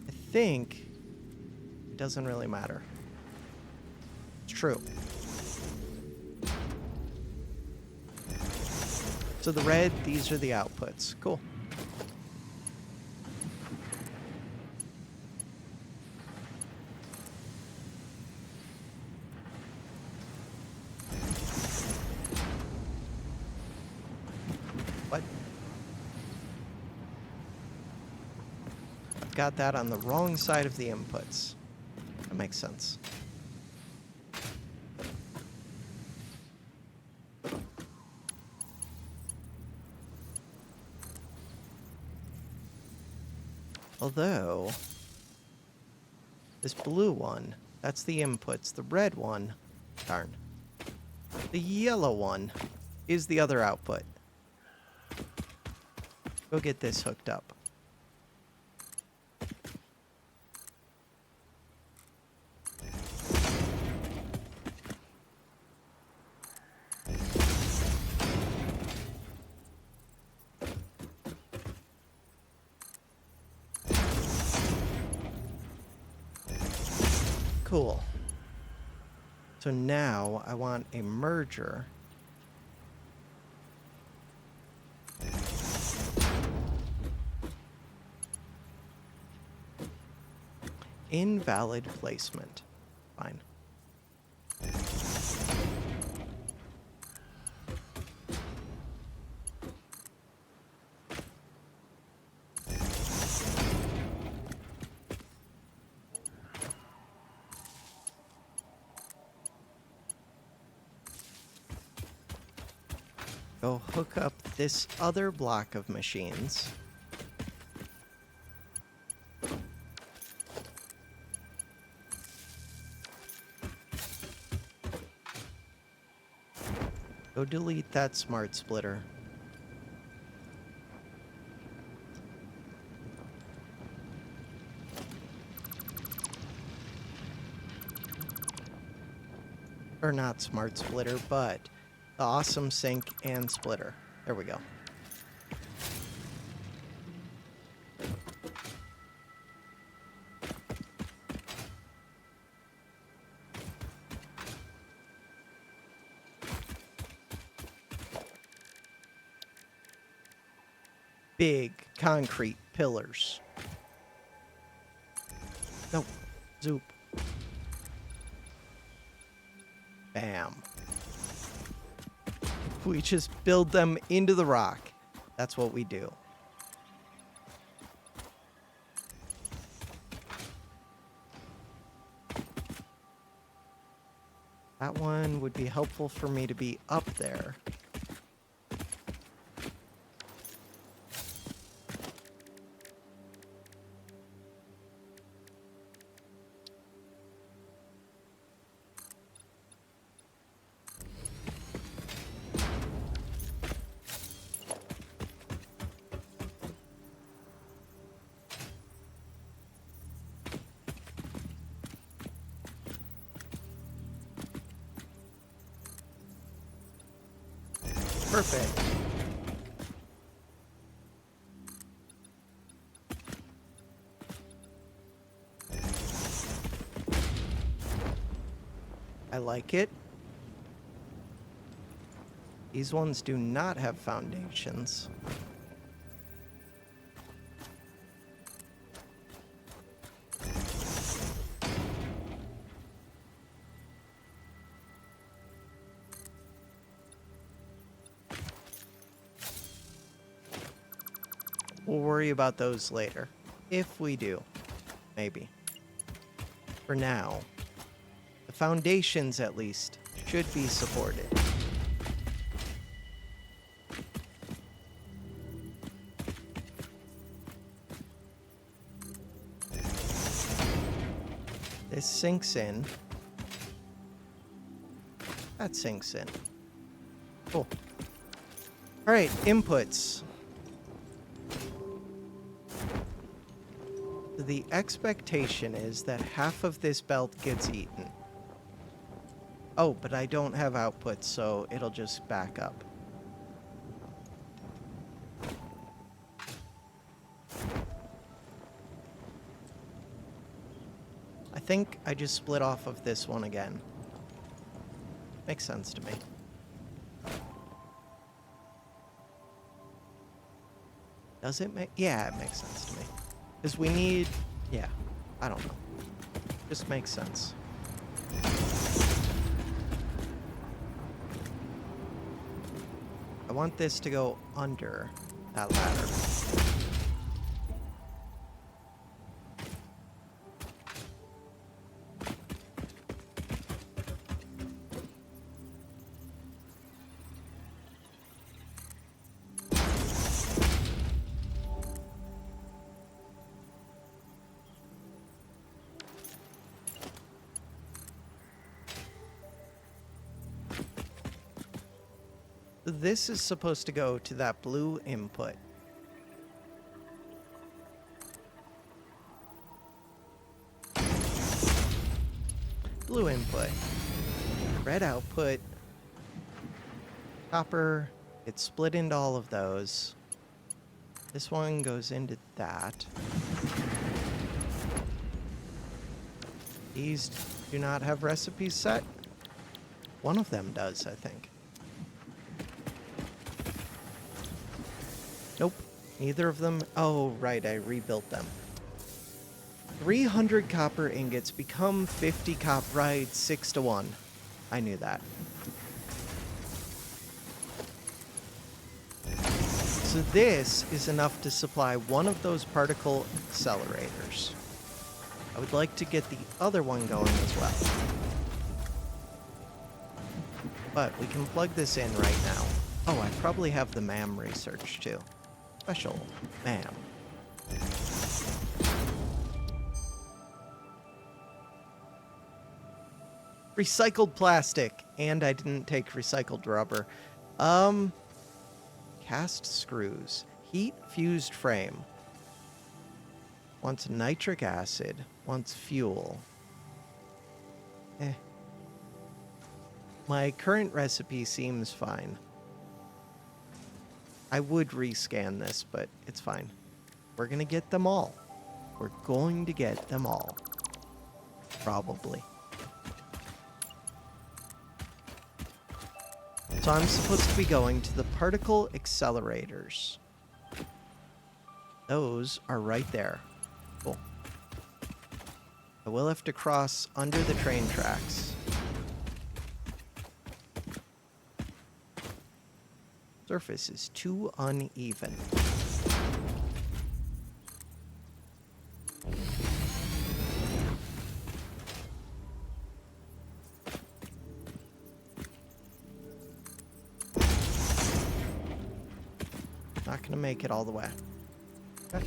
I think it doesn't really matter. It's true. So the red, these are the outputs. Cool. What? I've got that on the wrong side of the inputs. That makes sense. Although, this blue one, that's the inputs. The red one, darn. The yellow one is the other output. Go get this hooked up. Cool. So now I want a merger. Invalid placement. Fine. Go hook up this other block of machines. Go delete that smart splitter. Or not smart splitter, but the awesome sink and splitter. There we go. Big concrete pillars. No. Zoop. Bam. We just build them into the rock. That's what we do. That one would be helpful for me to be up there. Perfect. I like it. These ones do not have foundations. We'll worry about those later. If we do. Maybe. For now, the foundations at least should be supported. This sinks in. That sinks in. Cool. Alright, inputs. The expectation is that half of this belt gets eaten. Oh, but I don't have outputs, so it'll just back up. I think I just split off of this one again. Makes sense to me. Does it make... Yeah, it makes sense to me. Because we need... Yeah, I don't know. Just makes sense. I want this to go under that ladder. This is supposed to go to that blue input. Blue input. Red output. Copper. It's split into all of those. This one goes into that. These do not have recipes set. One of them does, I think. Nope, neither of them. Oh, right, I rebuilt them. 300 copper ingots become 50 copper. Right, 6-1. I knew that. So this is enough to supply one of those particle accelerators. I would like to get the other one going as well. But we can plug this in right now. Oh, I probably have the MAM research too. Special MAM. Recycled plastic. And I didn't take recycled rubber. Cast screws. Heat fused frame. Wants nitric acid. Wants fuel. My current recipe seems fine. I would rescan this, but it's fine. We're gonna get them all. We're going to get them all. Probably. So I'm supposed to be going to the particle accelerators. Those are right there. Cool. I will have to cross under the train tracks. Surface is too uneven. Not gonna make it all the way. Okay.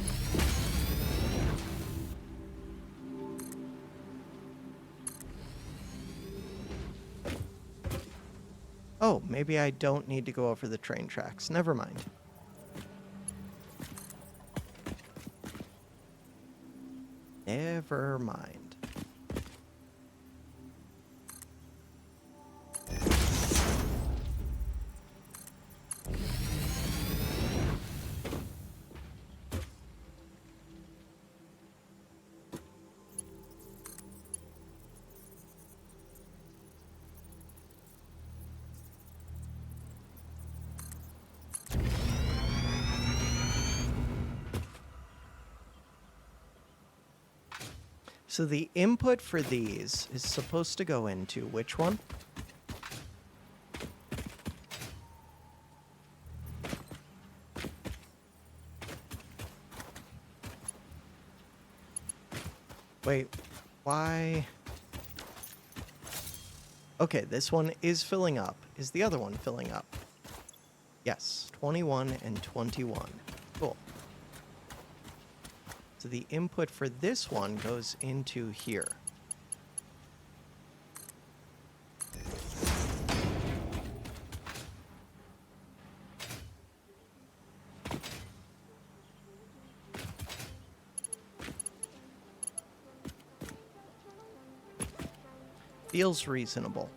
Oh, maybe I don't need to go over the train tracks. Never mind. Never mind. So the input for these is supposed to go into which one? Wait, why? Okay, this one is filling up. Is the other one filling up? Yes, 21 and 21. Cool. So the input for this one goes into here. Feels reasonable.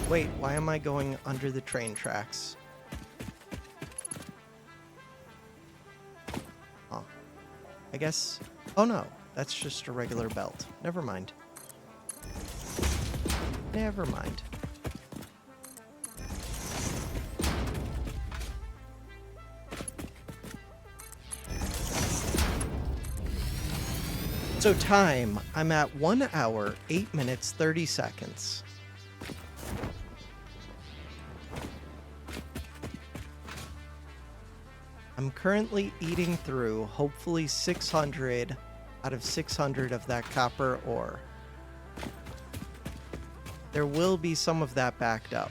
Wait, why am I going under the train tracks? Huh. I guess... Oh no, that's just a regular belt. Never mind. Never mind. So time, I'm at 1 hour, 8 minutes, 30 seconds. I'm currently eating through, hopefully 600 out of 600 of that copper ore. There will be some of that backed up.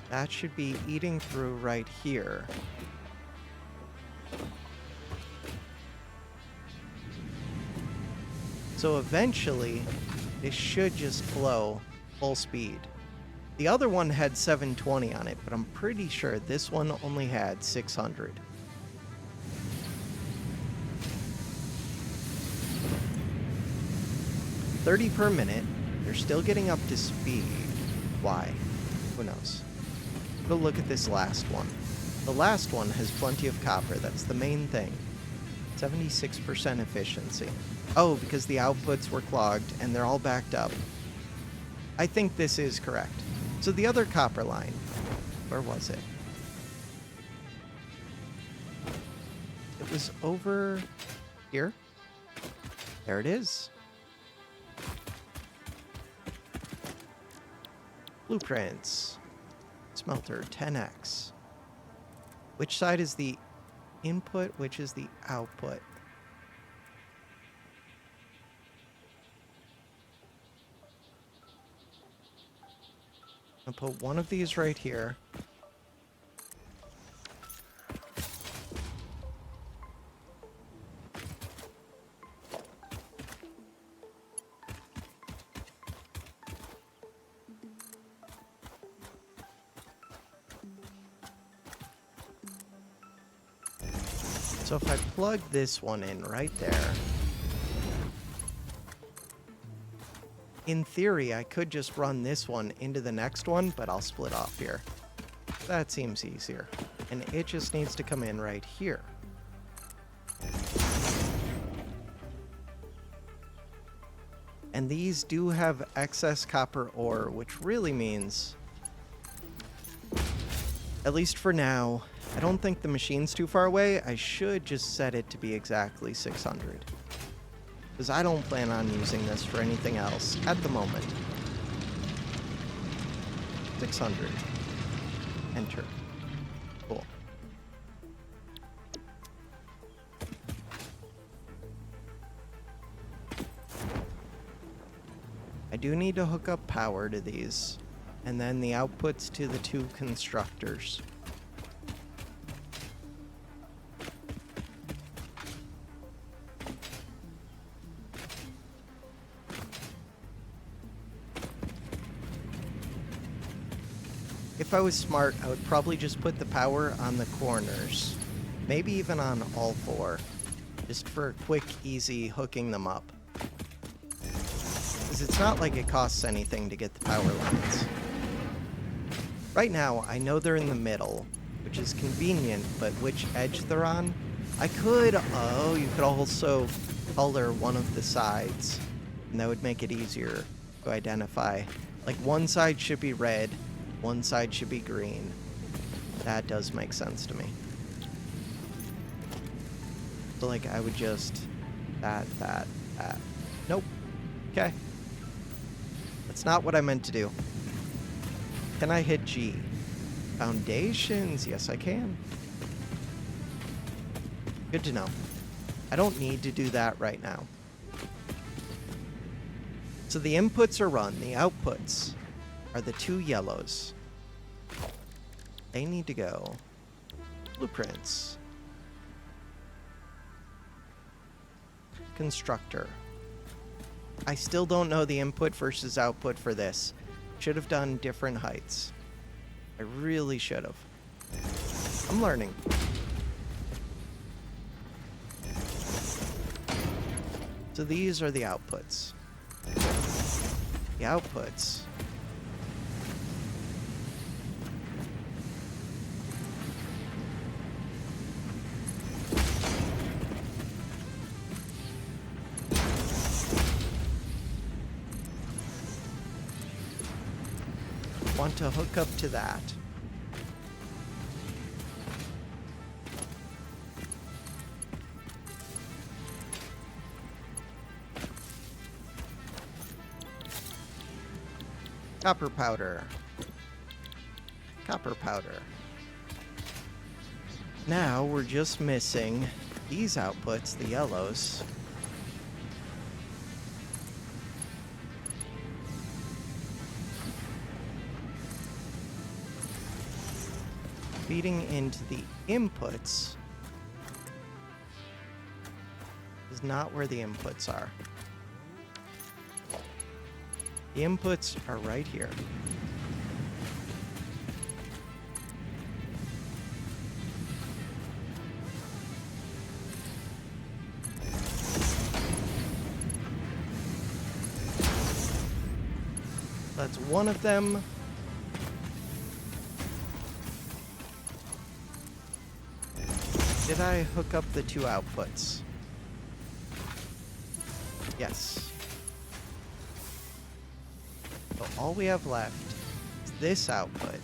That should be eating through right here. So eventually, this should just flow full speed. The other one had 720 on it, but I'm pretty sure this one only had 600. $30 per minute. They're still getting up to speed. Why? Who knows? Go look at this last one. The last one has plenty of copper. That's the main thing. 76% efficiency. Oh, because the outputs were clogged and they're all backed up. I think this is correct. So the other copper line, where was it? It was over here. There it is. Blueprints. Smelter 10x. Which side is the input? Which is the output? I'll put one of these right here. So if I plug this one in right there, in theory, I could just run this one into the next one, but I'll split off here. That seems easier. And it just needs to come in right here. And these do have excess copper ore, which really means, at least for now, I don't think the machine's too far away. I should just set it to be exactly 600. Because I don't plan on using this for anything else at the moment. 600. Enter. Cool. I do need to hook up power to these, and then the outputs to the two constructors. If I was smart, I would probably just put the power on the corners, maybe even on all four, just for quick, easy hooking them up. Because it's not like it costs anything to get the power lines. Right now, I know they're in the middle, which is convenient, but which edge they're on? I could, you could also color one of the sides, and that would make it easier to identify. Like, one side should be red, one side should be green. That does make sense to me. So, like, I would just... that. Nope. Okay. That's not what I meant to do. Can I hit G? Foundations? Yes, I can. Good to know. I don't need to do that right now. So the inputs are run. The outputs are the two yellows. They need to go. Blueprints. Constructor. I still don't know the input versus output for this. Should have done different heights. I really should have. I'm learning. So these are the outputs. The outputs. Want to hook up to that. Copper powder. Copper powder. Now we're just missing these outputs, the yellows. Feeding into the inputs is not where the inputs are. The inputs are right here. That's one of them. Did I hook up the two outputs? Yes. So all we have left is this output.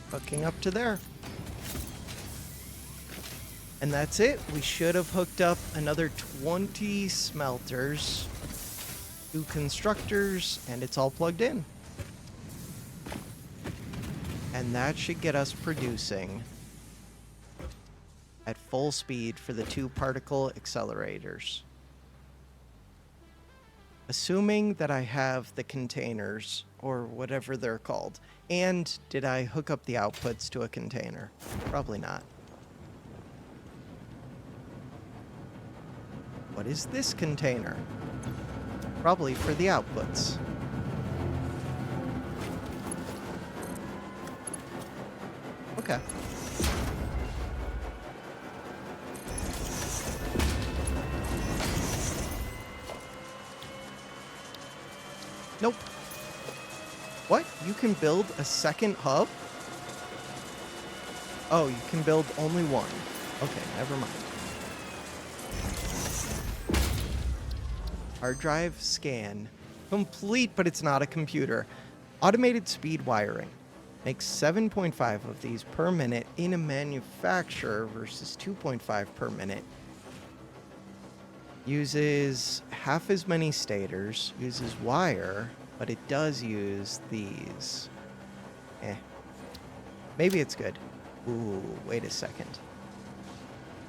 Hooking up to there. And that's it. We should have hooked up another 20 smelters, 2 constructors, and it's all plugged in. And that should get us producing at full speed for the 2 particle accelerators. Assuming that I have the containers, or whatever they're called. And did I hook up the outputs to a container? Probably not. What is this container? Probably for the outputs. Okay. Nope. What? You can build a second hub? Oh, you can build only one. Okay, never mind. Hard drive scan. Complete, but it's not a computer. Automated speed wiring. Makes 7.5 of these per minute in a manufacturer versus 2.5 per minute. Uses half as many stators. Uses wire, but it does use these. Maybe it's good. Ooh, wait a second.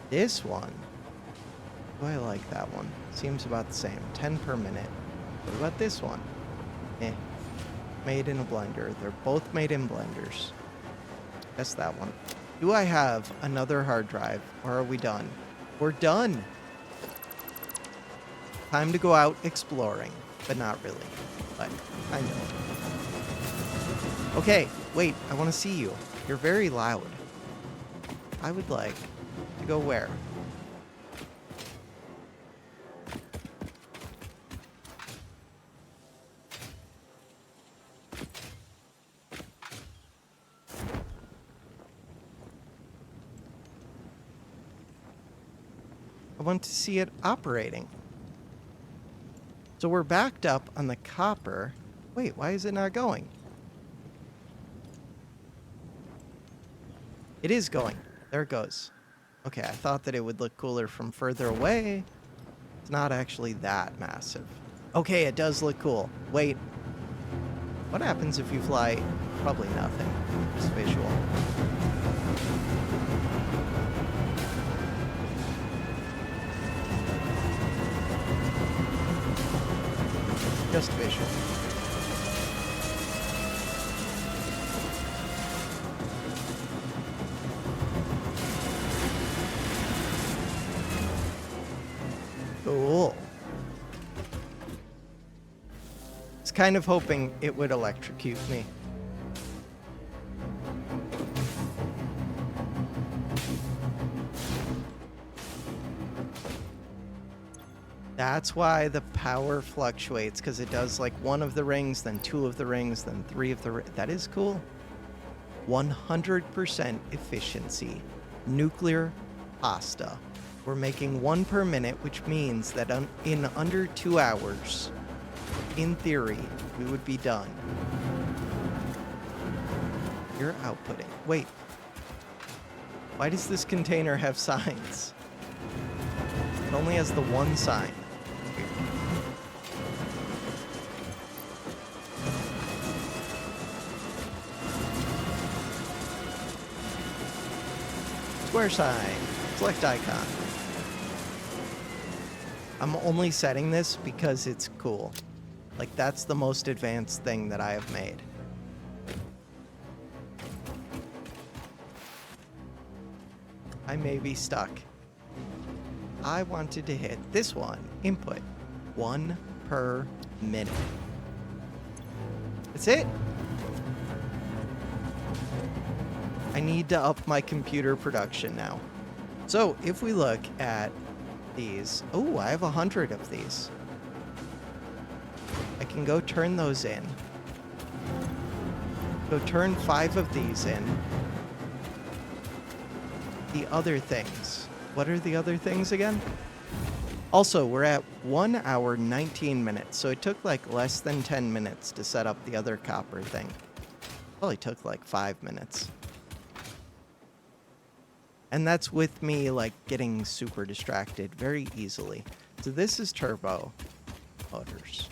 This one. Do I like that one? Seems about the same. 10 per minute. What about this one? Made in a blender. They're both made in blenders. Guess that one. Do I have another hard drive, or are we done? We're done! Time to go out exploring. But not really. But I know. Okay, wait, I want to see you. You're very loud. I would like to go where? I want to see it operating. So we're backed up on the copper. Wait, why is it not going? It is going. There it goes. Okay, I thought that it would look cooler from further away. It's not actually that massive. Okay, it does look cool. Wait. What happens if you fly? Probably nothing. Just visual. Just visual. Cool. I was kind of hoping it would electrocute me. That's why the power fluctuates, because it does like one of the rings, then two of the rings, then three of the That is cool. 100% efficiency. Nuclear pasta. We're making 1 per minute, which means that in under 2 hours, in theory, we would be done. You're outputting. Wait. Why does this container have signs? It only has the one sign. Square sign. Select icon. I'm only setting this because it's cool. Like, that's the most advanced thing that I have made. I may be stuck. I wanted to hit this one. Input. 1 per minute. That's it. I need to up my computer production now. So if we look at these, oh, I have 100 of these. I can go turn those in. Go turn 5 of these in. The other things. What are the other things again? Also, we're at 1 hour, 19 minutes. So it took like less than 10 minutes to set up the other copper thing. Probably took like 5 minutes. And that's with me, like, getting super distracted very easily. So this is turbo motors.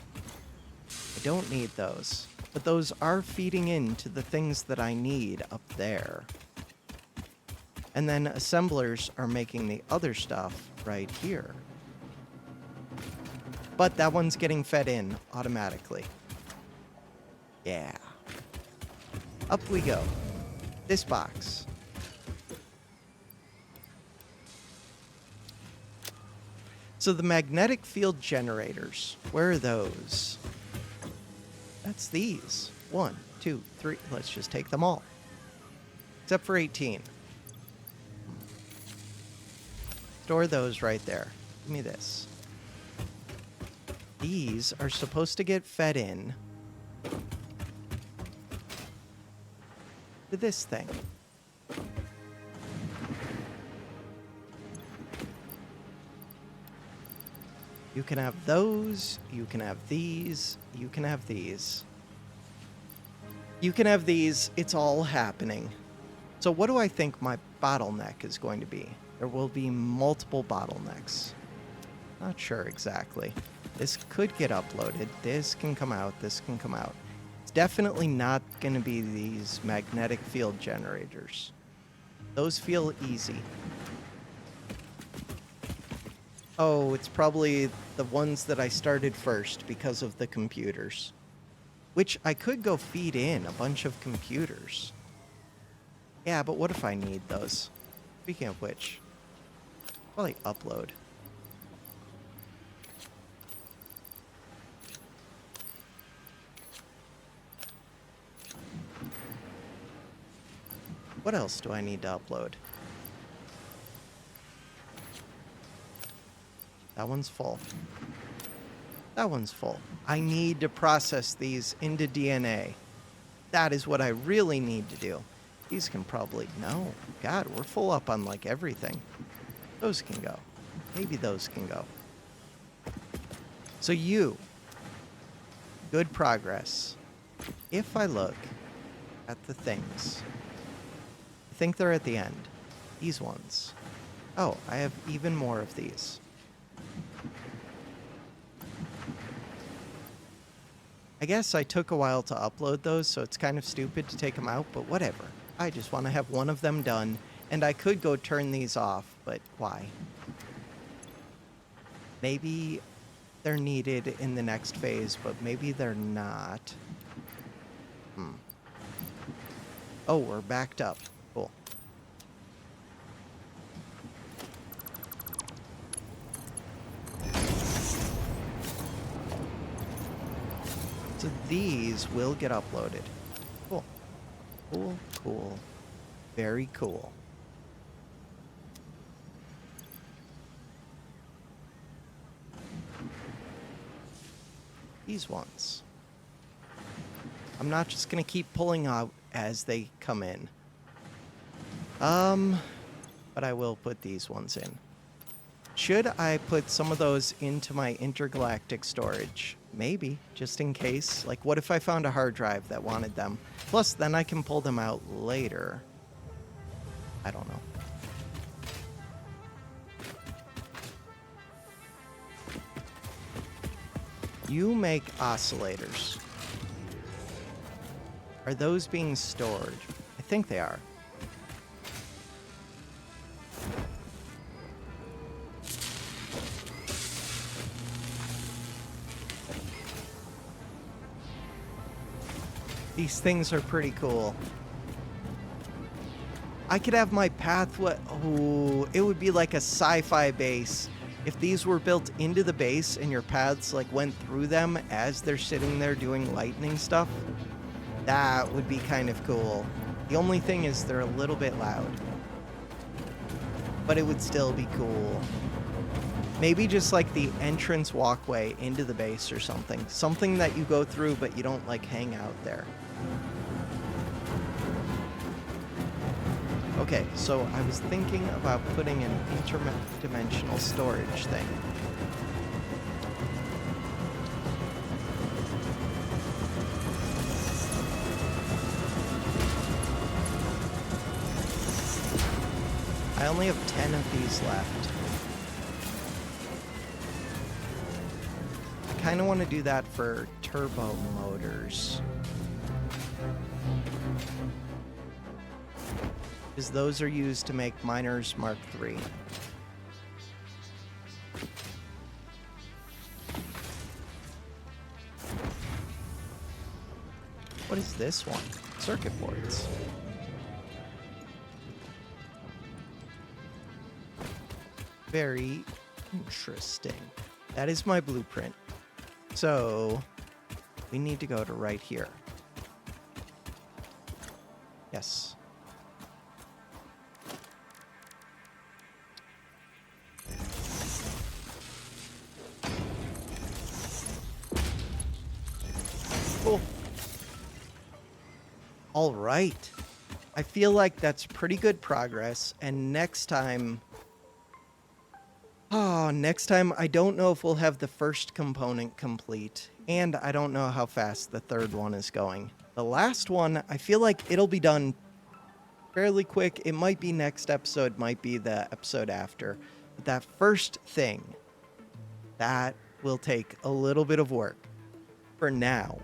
I don't need those. But those are feeding into the things that I need up there. And then assemblers are making the other stuff right here. But that one's getting fed in automatically. Yeah. Up we go. This box. So the magnetic field generators, where are those? That's these. 1, 2, 3. Let's just take them all. Except for 18. Store those right there. Give me this. These are supposed to get fed in to this thing. You can have those, you can have these, you can have these. You can have these, it's all happening. So what do I think my bottleneck is going to be? There will be multiple bottlenecks. Not sure exactly. This could get uploaded, this can come out, this can come out. It's definitely not going to be these magnetic field generators. Those feel easy. Oh, it's probably the ones that I started first because of the computers. Which I could go feed in a bunch of computers. Yeah, but what if I need those? Speaking of which, probably upload. What else do I need to upload? That one's full. That one's full. I need to process these into DNA. That is what I really need to do. These can probably... No. God, we're full up on, like, everything. Those can go. Maybe those can go. So you. Good progress. If I look at the things, I think they're at the end. These ones. Oh, I have even more of these. I guess I took a while to upload those, so it's kind of stupid to take them out, but whatever. I just want to have one of them done, and I could go turn these off, but why? Maybe they're needed in the next phase, but maybe they're not. Oh, we're backed up. Cool. So these will get uploaded. Cool. Cool, cool. Very cool. These ones. I'm not just gonna keep pulling out as they come in. But I will put these ones in. Should I put some of those into my intergalactic storage? Maybe, just in case. Like, what if I found a hard drive that wanted them? Plus, then I can pull them out later. I don't know. You make oscillators. Are those being stored? I think they are. These things are pretty cool. I could have my pathway... Oh, it would be like a sci-fi base. If these were built into the base and your paths like went through them as they're sitting there doing lightning stuff, that would be kind of cool. The only thing is they're a little bit loud. But it would still be cool. Maybe just like the entrance walkway into the base or something. Something that you go through but you don't like hang out there. Okay, so I was thinking about putting an interdimensional storage thing. I only have 10 of these left. I kind of want to do that for turbo motors. Because those are used to make miners Mark III. What is this one? Circuit boards. Very Interesting. That is my blueprint. So we need to go to right here. Yes. Cool. All right. I feel like that's pretty good progress. And next time... Oh, next time, I don't know if we'll have the first component complete. And I don't know how fast the third one is going. The last one, I feel like it'll be done fairly quick. It might be next episode, might be the episode after. But that first thing, that will take a little bit of work. For now,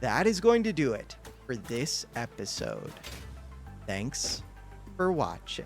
that is going to do it for this episode. Thanks for watching.